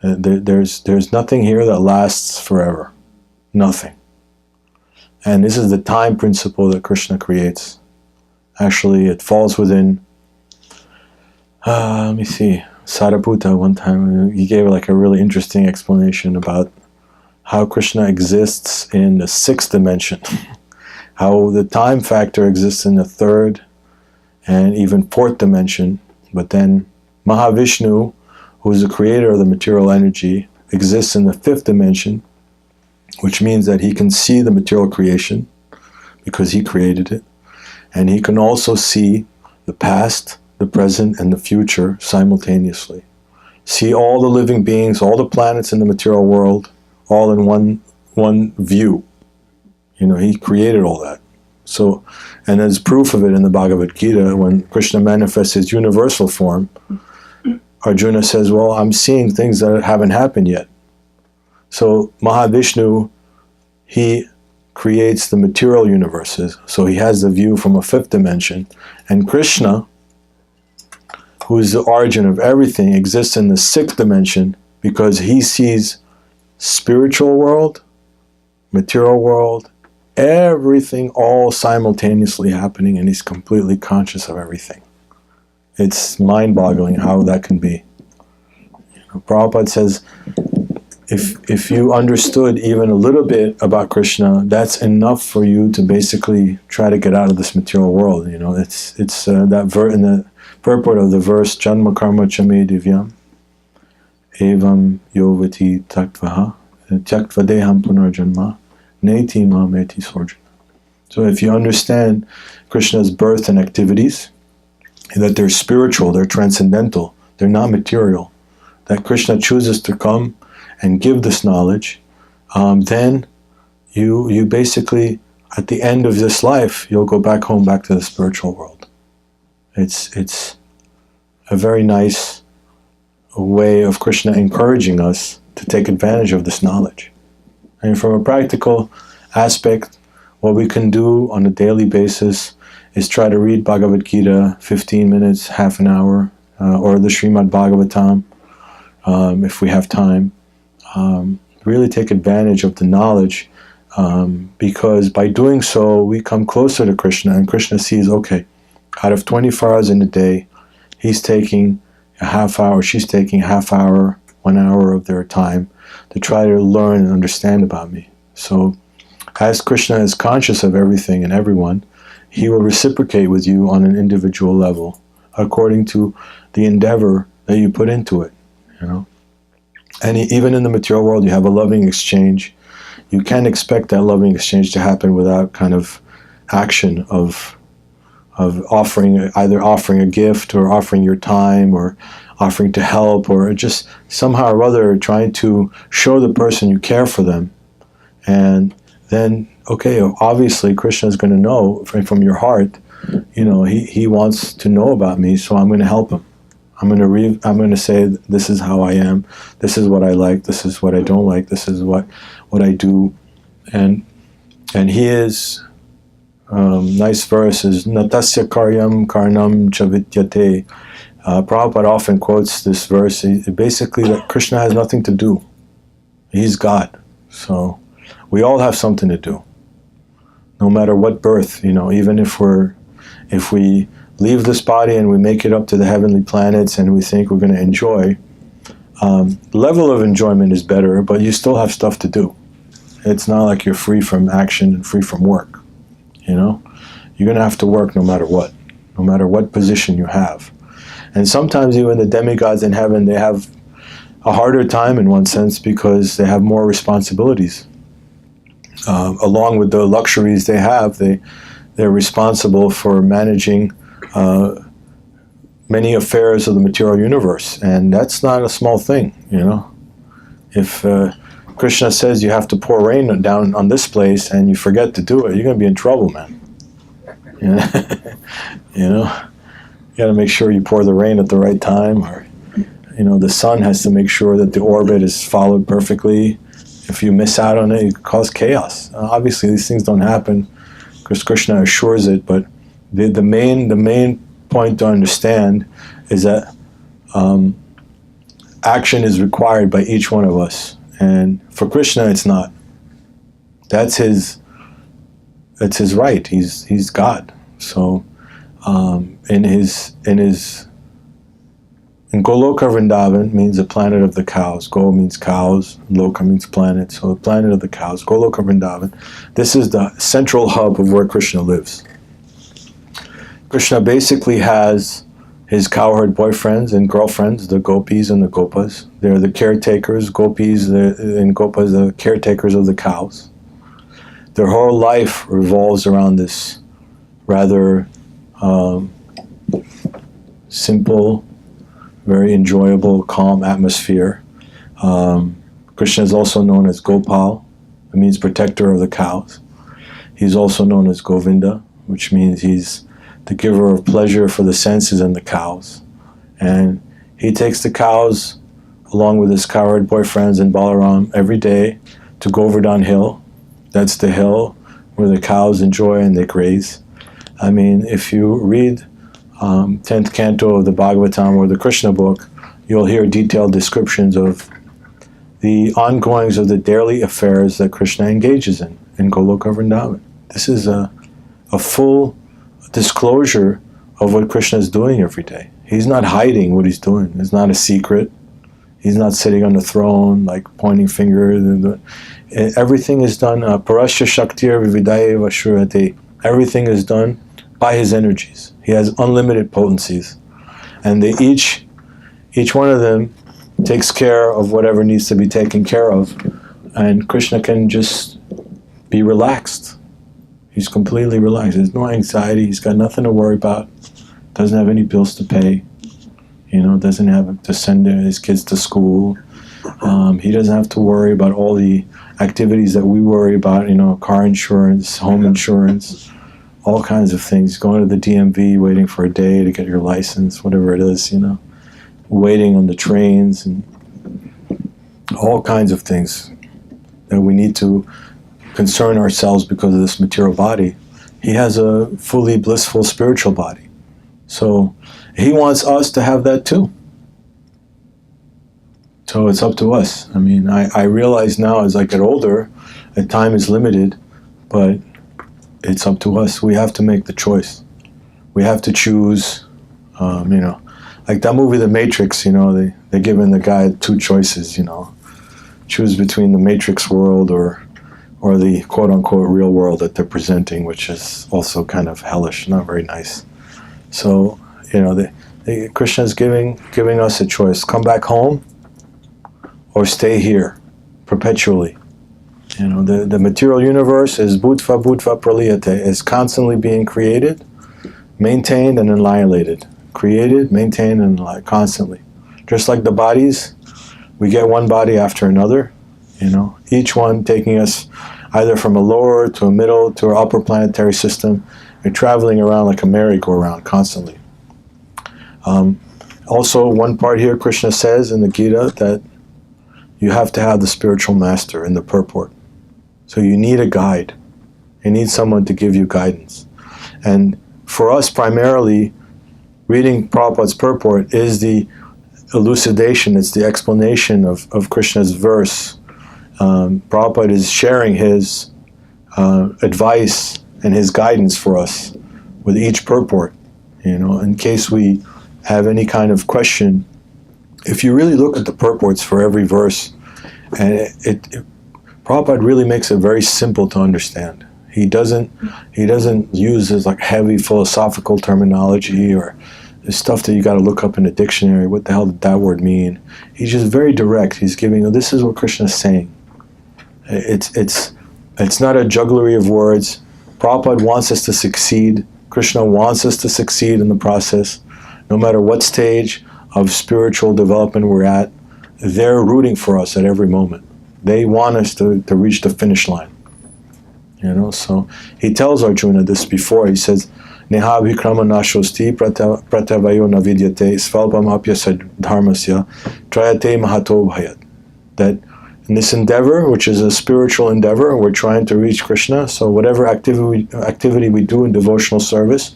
There's nothing here that lasts forever. Nothing. And this is the time principle that Krishna creates. Actually, it falls within, let me see, Sariputta one time, he gave like a really interesting explanation about how Krishna exists in the 6th dimension. How the time factor exists in the 3rd and even 4th dimension. But then Mahavishnu, who is the creator of the material energy, exists in the 5th dimension, which means that he can see the material creation because he created it. And he can also see the past, the present, and the future simultaneously. See all the living beings, all the planets in the material world, all in one view. He created all that. So, and there's proof of it in the Bhagavad Gita when Krishna manifests his universal form. Arjuna says, well, I'm seeing things that haven't happened yet. So Mahavishnu, he creates the material universes. So he has the view from a 5th dimension. And Krishna, who is the origin of everything, exists in the 6th dimension because he sees spiritual world, material world, everything all simultaneously happening, and he's completely conscious of everything. It's mind-boggling how that can be. Prabhupada says, if you understood even a little bit about Krishna, that's enough for you to basically try to get out of this material world. It's that in the purport of the verse, Janma karma chame divyam evam yovati taktvaha tyaktva deham punarjanma neti ma meti sorjana. So if you understand Krishna's birth and activities, that they're spiritual, they're transcendental, they're not material, that Krishna chooses to come and give this knowledge, then you basically, at the end of this life, you'll go back home, back to the spiritual world. It's a very nice way of Krishna encouraging us to take advantage of this knowledge. And from a practical aspect, what we can do on a daily basis is try to read Bhagavad Gita 15 minutes, half an hour, or the Srimad Bhagavatam, if we have time. Really take advantage of the knowledge, because by doing so, we come closer to Krishna, and Krishna sees, okay, out of 24 hours in a day, he's taking a half hour, she's taking half hour, 1 hour of their time to try to learn and understand about me. So as Krishna is conscious of everything and everyone, he will reciprocate with you on an individual level according to the endeavor that you put into it, you know. And even in the material world, you have a loving exchange. You can't expect that loving exchange to happen without kind of action of offering, either offering a gift or offering your time or offering to help, or just somehow or other trying to show the person you care for them. And then, okay, obviously Krishna is going to know from your heart, you know, he wants to know about me, so I'm going to help him. I'm going to say, this is how I am, this is what I like, this is what I don't like, this is what I do. And he is, nice verse is, Natasya karyam karnam chavityate. Prabhupada often quotes this verse. Basically, that Krishna has nothing to do. He's God. So we all have something to do. No matter what birth, you know, even if we leave this body and we make it up to the heavenly planets and we think we're going to enjoy, the level of enjoyment is better, but you still have stuff to do. It's not like you're free from action and free from work, you know. You're going to have to work no matter what position you have. And sometimes even the demigods in heaven, they have a harder time in one sense because they have more responsibilities. Along with the luxuries they have, they're responsible for managing many affairs of the material universe. And that's not a small thing, you know. If Krishna says you have to pour rain down on this place and you forget to do it, you're going to be in trouble, man. You know? You got to make sure you pour the rain at the right time, or, you know, the sun has to make sure that the orbit is followed perfectly. If you miss out on it, you cause chaos. Obviously, these things don't happen because Krishna assures it, but the main point to understand is that action is required by each one of us, and for Krishna, it's not. That's his right. He's God. So. In Goloka Vrindavan means the planet of the cows. Go means cows, Loka means planet, so the planet of the cows, Goloka Vrindavan. This is the central hub of where Krishna lives. Krishna basically has his cowherd boyfriends and girlfriends, the gopis and the gopas. They're the caretakers, gopis and gopas, the caretakers of the cows. Their whole life revolves around this rather simple, very enjoyable, calm atmosphere. Krishna is also known as Gopal. It means protector of the cows. He's also known as Govinda, which means he's the giver of pleasure for the senses and the cows. And he takes the cows along with his cowherd boyfriends and Balaram every day to Govardhan Hill. That's the hill where the cows enjoy and they graze. I mean, if you read 10th canto of the Bhagavatam or the Krishna book, you'll hear detailed descriptions of the ongoings of the daily affairs that Krishna engages in Goloka Vrindavan. This is a full disclosure of what Krishna is doing every day. He's not hiding what he's doing. It's not a secret. He's not sitting on the throne, like pointing fingers. Everything is done, parasya shaktir vividaya vashurate. Everything is done by his energies. He has unlimited potencies. And they each one of them takes care of whatever needs to be taken care of. And Krishna can just be relaxed. He's completely relaxed. There's no anxiety. He's got nothing to worry about. Doesn't have any bills to pay. You know, doesn't have to send his kids to school. He doesn't have to worry about all the activities that we worry about, you know, car insurance, home insurance, all kinds of things. Going to the DMV, waiting for a day to get your license, whatever it is, you know, waiting on the trains, and all kinds of things that we need to concern ourselves because of this material body. He has a fully blissful spiritual body. So he wants us to have that too. So it's up to us. I mean, I realize now as I get older, that time is limited, but it's up to us. We have to make the choice. We have to choose, you know, like that movie, The Matrix, you know, they're giving the guy two choices, you know. choose between the matrix world or the quote-unquote real world that they're presenting, which is also kind of hellish, not very nice. So, Krishna is giving us a choice. Come back home or stay here perpetually. The material universe is bhutva praliyate, is constantly being created, maintained, and annihilated. Created, maintained, and constantly. Just like the bodies, we get one body after another, each one taking us either from a lower to a middle to our upper planetary system, and traveling around like a merry-go-round constantly. Also, one part here, Krishna says in the Gita that you have to have the spiritual master in the purport. So you need a guide. You need someone to give you guidance. And for us, primarily, reading Prabhupada's purport is the elucidation, it's the explanation of Krishna's verse. Prabhupada is sharing his advice and his guidance for us with each purport, in case we have any kind of question. If you really look at the purports for every verse, and Prabhupada really makes it very simple to understand. He doesn't use this like heavy philosophical terminology or the stuff that you got to look up in a dictionary. What the hell did that word mean? He's just very direct. He's giving, this is what Krishna is saying. It's not a jugglery of words. Prabhupada wants us to succeed. Krishna wants us to succeed in the process. No matter what stage of spiritual development we're at, they're rooting for us at every moment. They want us to reach the finish line. So he tells Arjuna this before. He says, Neha vikrama nashosti pratavayo navidyate svalpam apyasa dharmasya trayate mahato bhayat. That in this endeavor, which is a spiritual endeavor, we're trying to reach Krishna. So whatever activity we do in devotional service,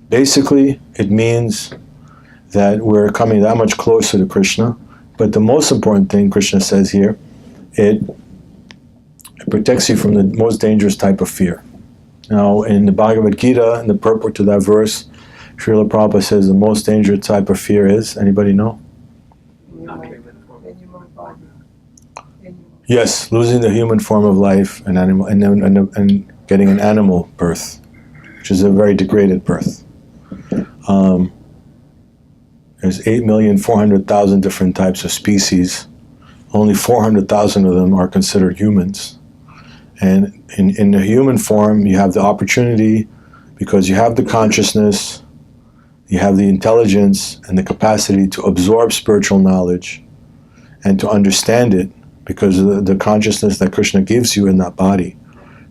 basically it means that we're coming that much closer to Krishna. But the most important thing Krishna says here, it protects you from the most dangerous type of fear. Now, in the Bhagavad-gita, in the purport to that verse, Srila Prabhupada says the most dangerous type of fear is, anybody know? Yes, losing the human form of life and getting an animal birth, which is a very degraded birth. There's 8,400,000 different types of species. Only 400,000 of them are considered humans. And in the human form, you have the opportunity, because you have the consciousness, you have the intelligence and the capacity to absorb spiritual knowledge and to understand it, because of the consciousness that Krishna gives you in that body.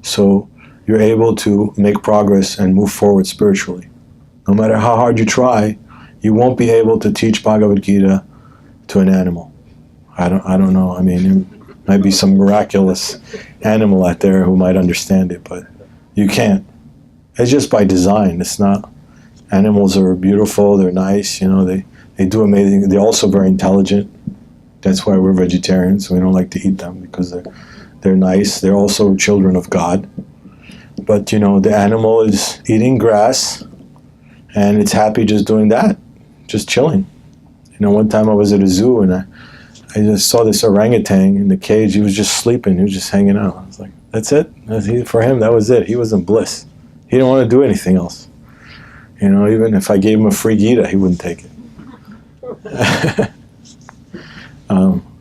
So you're able to make progress and move forward spiritually. No matter how hard you try, you won't be able to teach Bhagavad-gita to an animal. I don't know. I mean, there might be some miraculous animal out there who might understand it, but you can't. It's just by design. It's not. Animals are beautiful. They're nice. They do amazing. They're also very intelligent. That's why we're vegetarians. We don't like to eat them because they're nice. They're also children of God. But the animal is eating grass, and it's happy just doing that, just chilling. One time I was at a zoo and I just saw this orangutan in the cage. He was just sleeping. He was just hanging out. I was like, that's it. For him, that was it. He was in bliss. He didn't want to do anything else. Even if I gave him a free Gita, he wouldn't take it.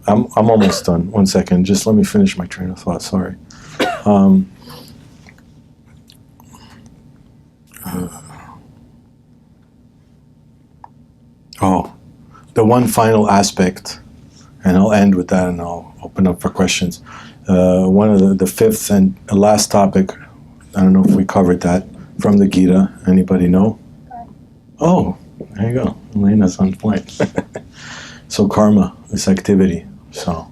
I'm almost done. 1 second. Just let me finish my train of thought. Sorry. The one final aspect, and I'll end with that and I'll open up for questions. One of the fifth and last topic, I don't know if we covered that, from the Gita. Anybody know? Oh, there you go. Elena's on point. So karma, this activity. So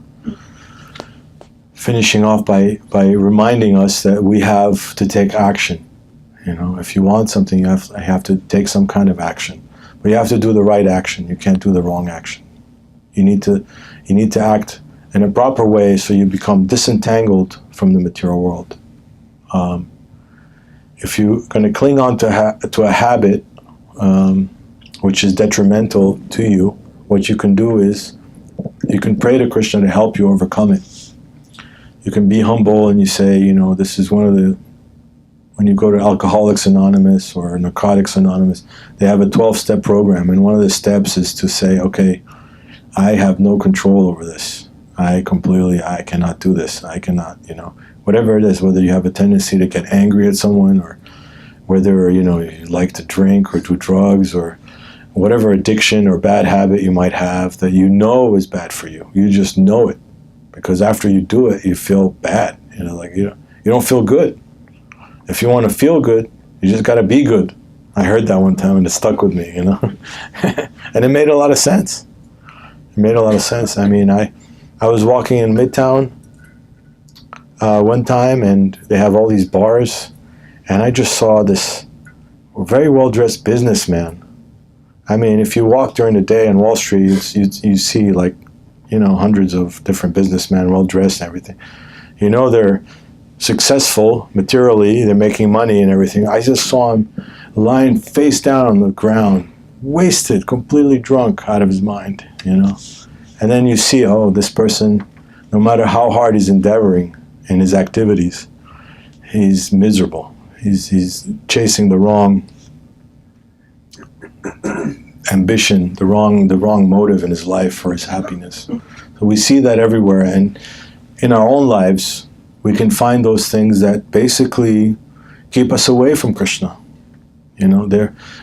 finishing off by reminding us that we have to take action. If you want something, you have to take some kind of action. But you have to do the right action. You can't do the wrong action. You need to act in a proper way so you become disentangled from the material world. If you're going to cling on to a habit which is detrimental to you, what you can do is You can pray to Krishna to help you overcome it. You can be humble and you say, this is one of the, when you go to Alcoholics Anonymous or Narcotics Anonymous, they have a 12-step program, and one of the steps is to say, okay, I have no control over this. I cannot do this. I cannot, whatever it is, whether you have a tendency to get angry at someone, or whether, you like to drink or do drugs, or whatever addiction or bad habit you might have that is bad for you. You just know it. Because after you do it, you feel bad. You don't feel good. If you want to feel good, you just got to be good. I heard that one time and it stuck with me, And it made a lot of sense. It made a lot of sense. I mean, I was walking in Midtown one time, and they have all these bars, and I just saw this very well-dressed businessman. I mean, if you walk during the day on Wall Street, you see hundreds of different businessmen, well-dressed and everything. They're successful materially, they're making money and everything. I just saw him lying face down on the ground, wasted, completely drunk out of his mind, And then you see, this person, no matter how hard he's endeavoring in his activities, he's miserable. He's chasing the wrong ambition, the wrong motive in his life for his happiness. So we see that everywhere, and in our own lives, we can find those things that basically keep us away from Krishna.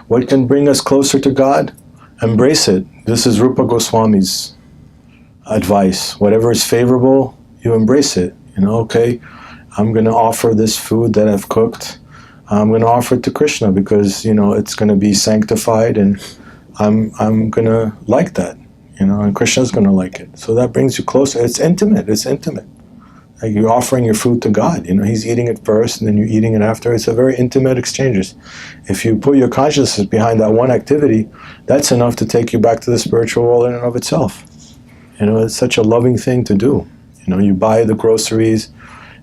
What can bring us closer to God? Embrace it. This is Rupa Goswami's advice. Whatever is favorable, you embrace it. Okay, I'm going to offer this food that I've cooked. I'm going to offer it to Krishna because, it's going to be sanctified, and I'm going to like that, and Krishna's going to like it. So that brings you closer. It's intimate. Like you're offering your food to God. He's eating it first, and then you're eating it after. It's a very intimate exchanges. If you put your consciousness behind that one activity, that's enough to take you back to the spiritual world in and of itself. It's such a loving thing to do. You buy the groceries,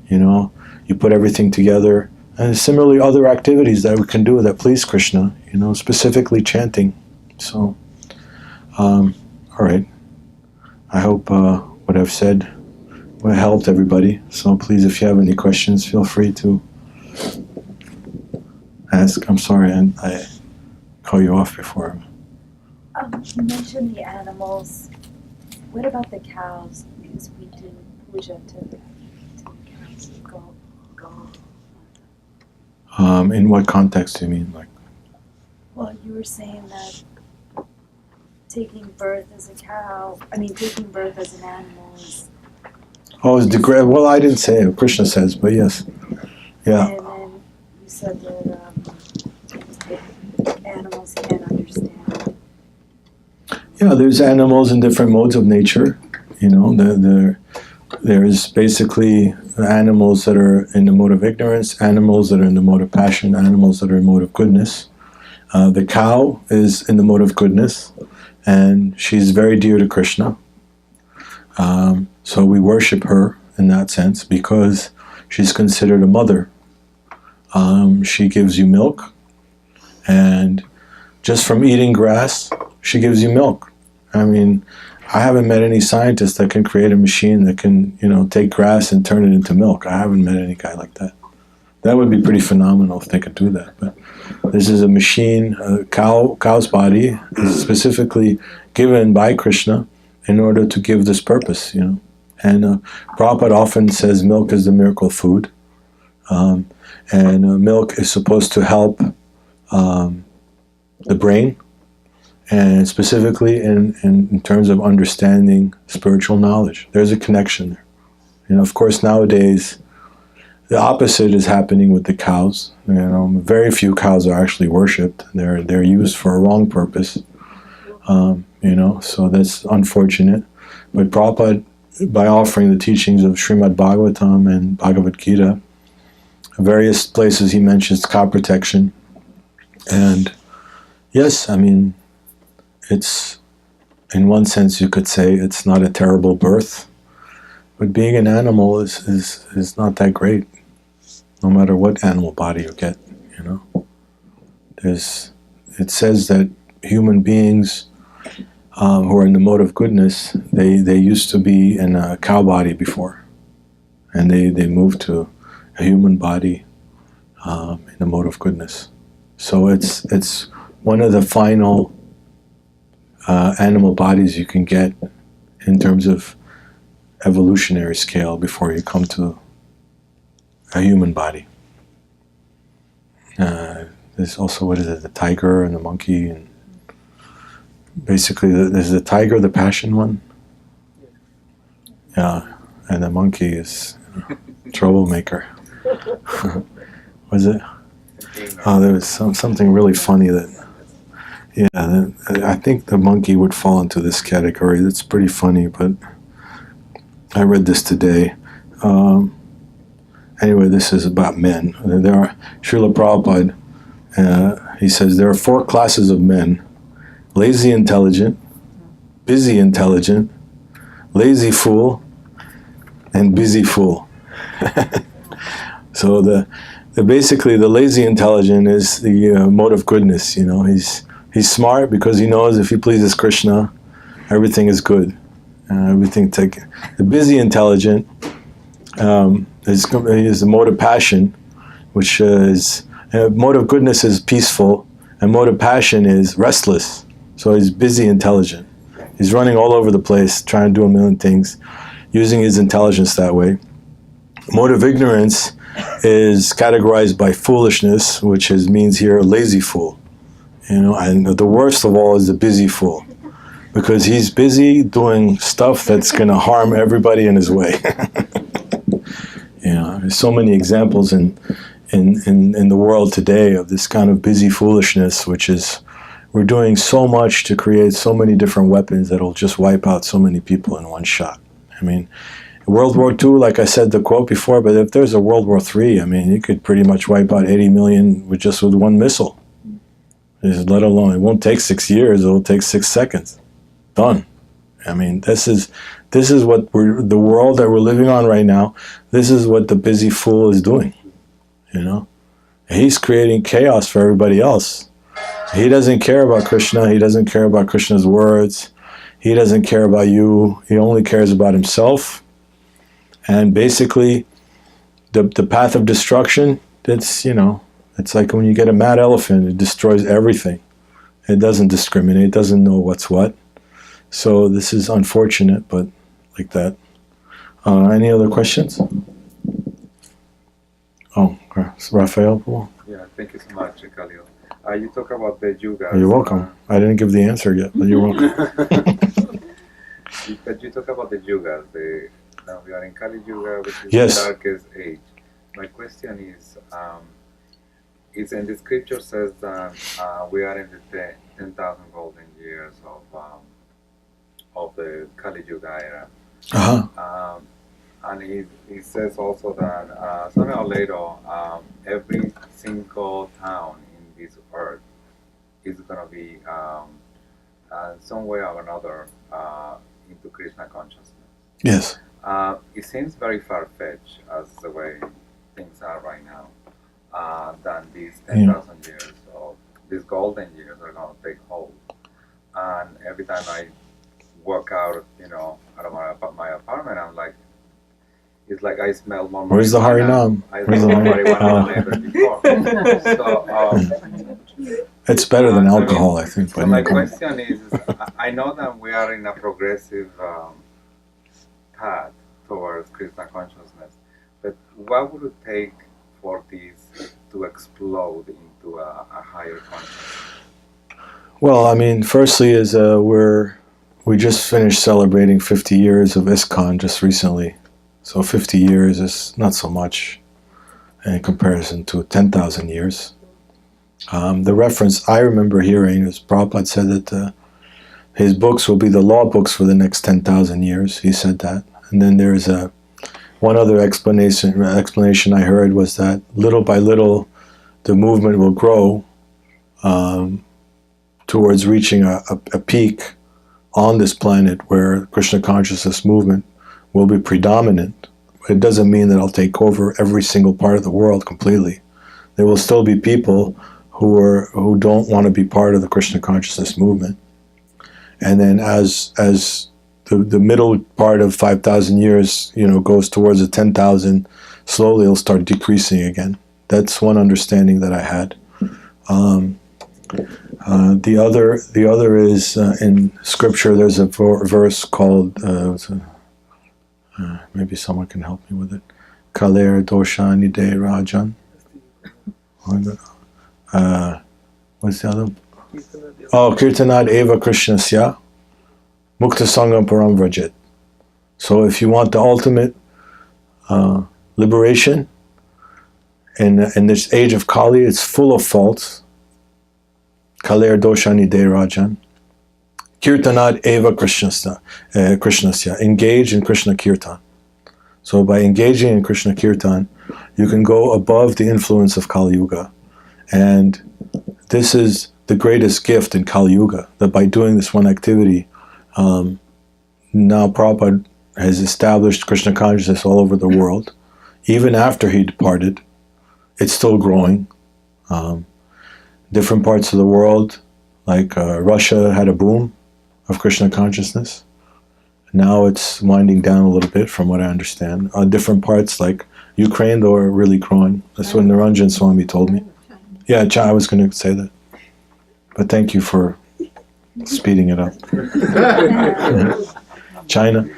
you put everything together. And similarly, other activities that we can do that please Krishna, specifically chanting. So, all right. I hope what I've said helped everybody. So please, if you have any questions, feel free to ask. I'm sorry, and I call you off before. You mentioned the animals. What about the cows? Because we do puja to the cows. Go. In what context do you mean? Well, you were saying that taking birth as an animal is... Oh, it's well, I didn't say it. Krishna says, but yes. Yeah. And then you said that animals can't understand. Yeah, there's animals in different modes of nature. There's basically animals that are in the mode of ignorance, animals that are in the mode of passion, animals that are in the mode of goodness. The cow is in the mode of goodness, and she's very dear to Krishna. So we worship her in that sense because she's considered a mother. She gives you milk, and just from eating grass, she gives you milk. I mean, I haven't met any scientist that can create a machine that can, take grass and turn it into milk. I haven't met any guy like that. That would be pretty phenomenal if they could do that. But this is a machine. Cow's body is specifically given by Krishna in order to give this purpose, And Prabhupada often says milk is the miracle food. And milk is supposed to help the brain, and specifically in terms of understanding spiritual knowledge. There's a connection there. Of course, nowadays, the opposite is happening with the cows. Very few cows are actually worshipped. They're used for a wrong purpose. So that's unfortunate. But Prabhupada, by offering the teachings of Srimad Bhagavatam and Bhagavad-gita, various places he mentions cow protection. And yes, I mean, it's, in one sense you could say it's not a terrible birth, but being an animal is not that great, no matter what animal body you get, It says that human beings who are in the mode of goodness, they used to be in a cow body before, and they moved to a human body in the mode of goodness. So it's one of the final animal bodies you can get in terms of evolutionary scale before you come to a human body. There's also, what is it, the tiger and the monkey, and basically there's the tiger, the passion one, yeah, and the monkey is troublemaker. Was it? Oh, there was something really funny that, yeah, I think the monkey would fall into this category. That's pretty funny, but I read this today. Anyway, this is about men. There are, Srila Prabhupada, he says there are 4 classes of men: lazy intelligent, busy intelligent, lazy fool, and busy fool. So basically the lazy intelligent is the mode of goodness. You know, he's smart because he knows if he pleases Krishna, everything is good. The busy intelligent is the mode of passion, which is mode of goodness is peaceful, and mode of passion is restless. So he's busy intelligent. He's running all over the place, trying to do a million things, using his intelligence that way. Mode of ignorance is categorized by foolishness, which means here lazy fool. You know, and the worst of all is the busy fool, because he's busy doing stuff that's going to harm everybody in his way. You know, there's so many examples in the world today of this kind of busy foolishness, which is we're doing so much to create so many different weapons that'll just wipe out so many people in one shot. I mean, World War II, like I said the quote before, but if there's a World War III, I mean, you could pretty much wipe out 80 million with one missile. Let alone, it won't take 6 years, it'll take 6 seconds. Done. I mean, this is what the world that we're living on right now, this is what the busy fool is doing. You know? He's creating chaos for everybody else. He doesn't care about Krishna, he doesn't care about Krishna's words, he doesn't care about you, he only cares about himself. And basically, the path of destruction, it's, you know, it's like when you get a mad elephant, it destroys everything. It doesn't discriminate, it doesn't know what's what. So this is unfortunate, but like that. Any other questions? Oh, Raphael? Yeah, thank you so much, Kaliya. You talk about the yugas. You're welcome. I didn't give the answer yet, but you're welcome. But you talk about the yugas. Now we are in Kali Yuga, which is Yes. the darkest age. My question is in the scripture says that we are in the 10,000 golden years of the Kali Yuga era. Uh-huh. And he says also that sooner or later, every single town in this earth is going to be, some way or another, into Krishna consciousness. Yes. It seems very far-fetched as the way things are right now, than these 10,000 years of these golden years are going to take hold. And every time I walk out, you know, out of my apartment, I'm like, it's like I smell more marijuana. Where's the Harinam? I smell more marijuana than ever before. So, it's better than alcohol, I think. So my question is, I know that we are in a progressive path towards Krishna consciousness, but what would it take for this to explode into a higher consciousness? Well, I mean, firstly is we just finished celebrating 50 years of ISKCON just recently. So 50 years is not so much in comparison to 10,000 years. The reference I remember hearing is Prabhupada said that his books will be the law books for the next 10,000 years. He said that. And then there's one other explanation I heard was that little by little the movement will grow towards reaching a peak on this planet where Krishna consciousness movement will be predominant. It doesn't mean that it'll take over every single part of the world completely. There will still be people who don't want to be part of the Krishna consciousness movement. and then as the middle part of 5,000 years, goes towards the 10,000, slowly it'll start decreasing again. That's one understanding that I had. The other is in scripture. There's a verse called maybe someone can help me with it. Kaliya Krishna Rajan. What's the other? Oh, kirtanad eva krishnasya mukta sangam param vrajet. So if you want the ultimate liberation in this age of Kali, it's full of faults. Kaliya doshani de rajan. Kirtanad eva krishnasya. Engage in Krishna kirtan. So by engaging in Krishna kirtan, you can go above the influence of Kali Yuga. And this is the greatest gift in Kali Yuga, that by doing this one activity, now Prabhupada has established Krishna consciousness all over the world. Even after he departed, it's still growing. Different parts of the world, like Russia had a boom of Krishna consciousness. Now it's winding down a little bit from what I understand. Different parts like Ukraine, though, are really growing. That's what Niranjan Swami told me. Yeah, I was going to say that. But thank you for speeding it up. China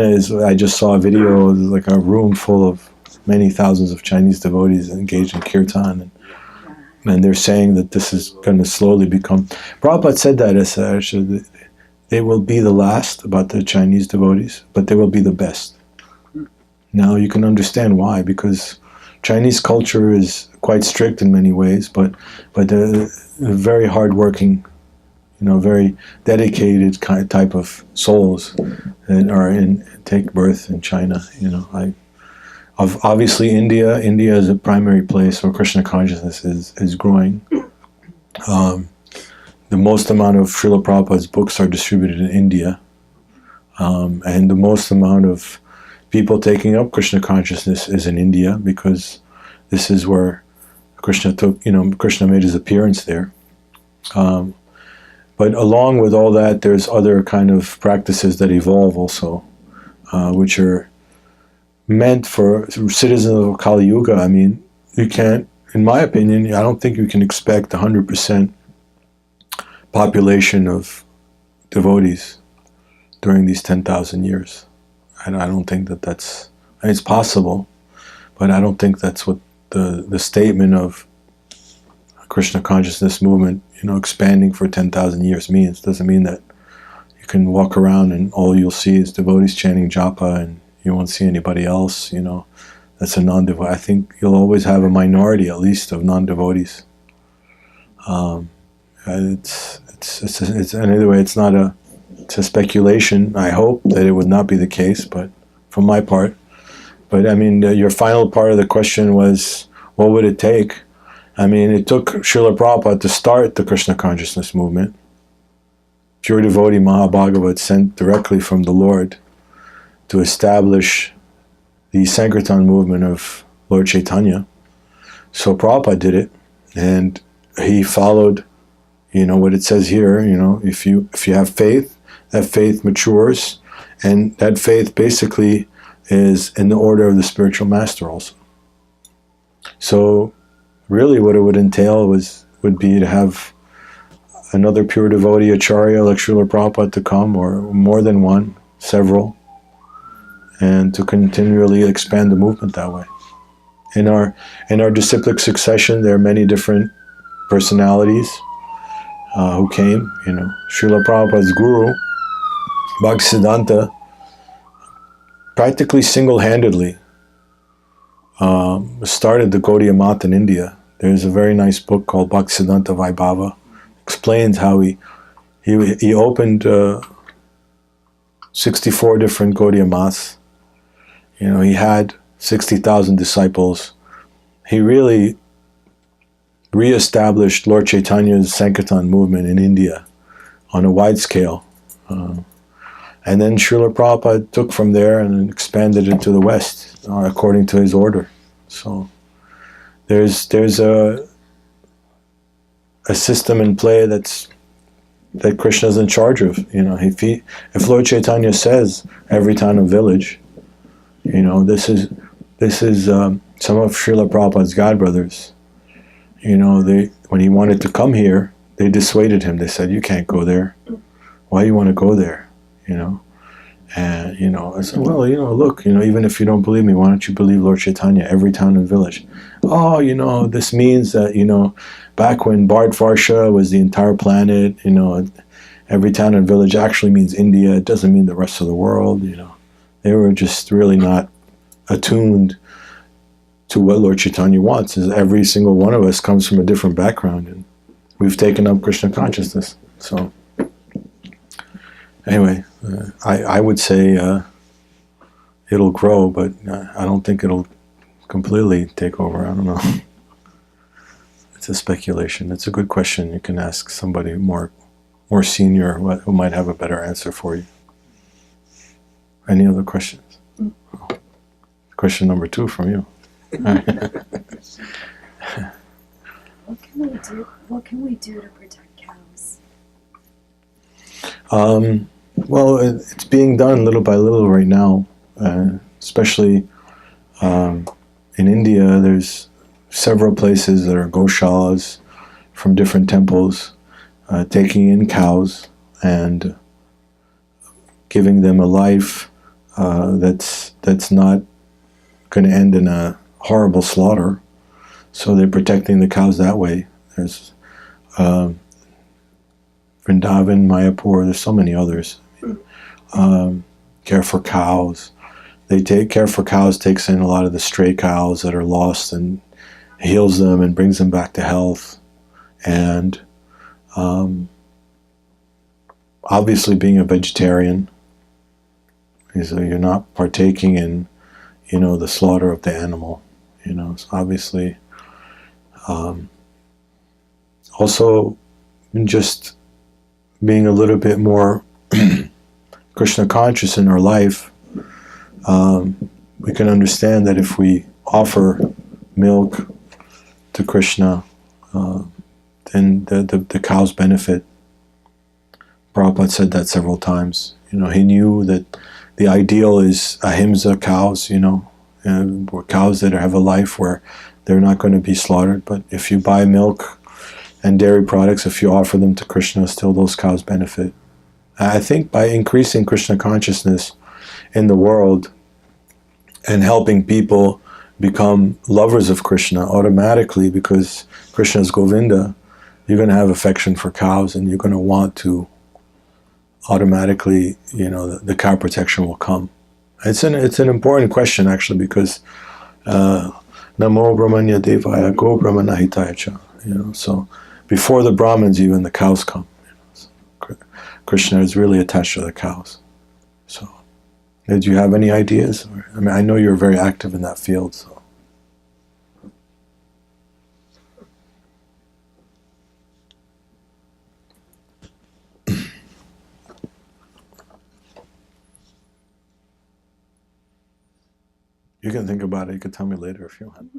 is, I just saw a video, like a room full of many thousands of Chinese devotees engaged in kirtan. And they're saying that this is going to slowly become... Prabhupada said that as they will be the last, about the Chinese devotees, but they will be the best. Now you can understand why, because Chinese culture is quite strict in many ways, but they're very hardworking, very dedicated type of souls that take birth in China. Obviously India is a primary place where Krishna consciousness is growing. The most amount of Srila Prabhupada's books are distributed in India, and the most amount of people taking up Krishna consciousness is in India, because this is where Krishna made his appearance there. But along with all that, there's other kind of practices that evolve also, which are meant for citizens of Kali Yuga. I mean, you can't, in my opinion, I don't think you can expect 100% population of devotees during these 10,000 years. And I don't think that's, it's possible, but I don't think that's what the statement of Krishna consciousness movement, expanding for 10,000 years means. Doesn't mean that you can walk around and all you'll see is devotees chanting japa and you won't see anybody else, that's a non-devotee. I think you'll always have a minority, at least, of non-devotees. It's anyway, it's a speculation. I hope that it would not be the case, but from my part. But I mean, your final part of the question was, what would it take? I mean, it took Srila Prabhupada to start the Krishna consciousness movement. Pure devotee Mahabhagavat sent directly from the Lord to establish the Sankirtan movement of Lord Chaitanya. So Prabhupada did it, and he followed, what it says here, if you have faith, that faith matures, and that faith basically is in the order of the spiritual master also. So really what it would entail would be to have another pure devotee acharya like Srila Prabhupada to come, or more than one, several, and to continually expand the movement that way. In our disciplic succession, there are many different personalities who came. Srila Prabhupada's guru, Bhaktisiddhanta, practically single-handedly started the Gaudiya Math in India. There's a very nice book called Bhaktisiddhanta Vaibhava. Explains how he opened 64 different Gaudiya Maths. He had 60,000 disciples. He really re-established Lord Chaitanya's Sankirtan movement in India on a wide scale. And then Srila Prabhupada took from there and expanded it to the West, according to his order. So there's a system in play that's that Krishna's in charge of. If Lord Chaitanya says every town and village, this is some of Srila Prabhupada's godbrothers. When he wanted to come here, they dissuaded him. They said, "You can't go there. Why do you want to go there?" And I said, "Well, look, even if you don't believe me, why don't you believe Lord Chaitanya? Every town and village." Oh, this means that back when Bharatvarsha was the entire planet, every town and village actually means India. It doesn't mean the rest of the world. They were just really not attuned to what Lord Chaitanya wants. Is every single one of us comes from a different background, and we've taken up Krishna consciousness. So anyway, I would say it'll grow, but I don't think it'll completely take over. I don't know. It's a speculation. It's a good question. You can ask somebody more senior who might have a better answer for you. Any other questions? Question number 2 from you. What can we do to protect cows? Well, it's being done little by little right now, especially in India. There's several places that are goshalas from different temples, taking in cows and giving them a life that's not going to end in a horrible slaughter. So they're protecting the cows that way. There's Vrindavan, Mayapur, there's so many others. Care for Cows. Care for Cows takes in a lot of the stray cows that are lost and heals them and brings them back to health. And obviously being a vegetarian, so you're not partaking in the slaughter of the animal. So obviously also just being a little bit more Krishna conscious in our life. We can understand that if we offer milk to Krishna, then the cows benefit. Prabhupada said that several times. He knew that the ideal is ahimsa cows, cows that have a life where they're not going to be slaughtered. But if you buy milk and dairy products, if you offer them to Krishna, still those cows benefit. I think by increasing Krishna consciousness in the world and helping people become lovers of Krishna automatically, because Krishna is Govinda, you're going to have affection for cows and you're going to want to automatically, the cow protection will come. It's an important question actually, because Namo Brahmanya Devaya Go Brahmana Hitaya Cha. So before the Brahmins, even the cows come. So Krishna is really attached to the cows. So, did you have any ideas? I know you're very active in that field. So. You can think about it. You can tell me later if you want.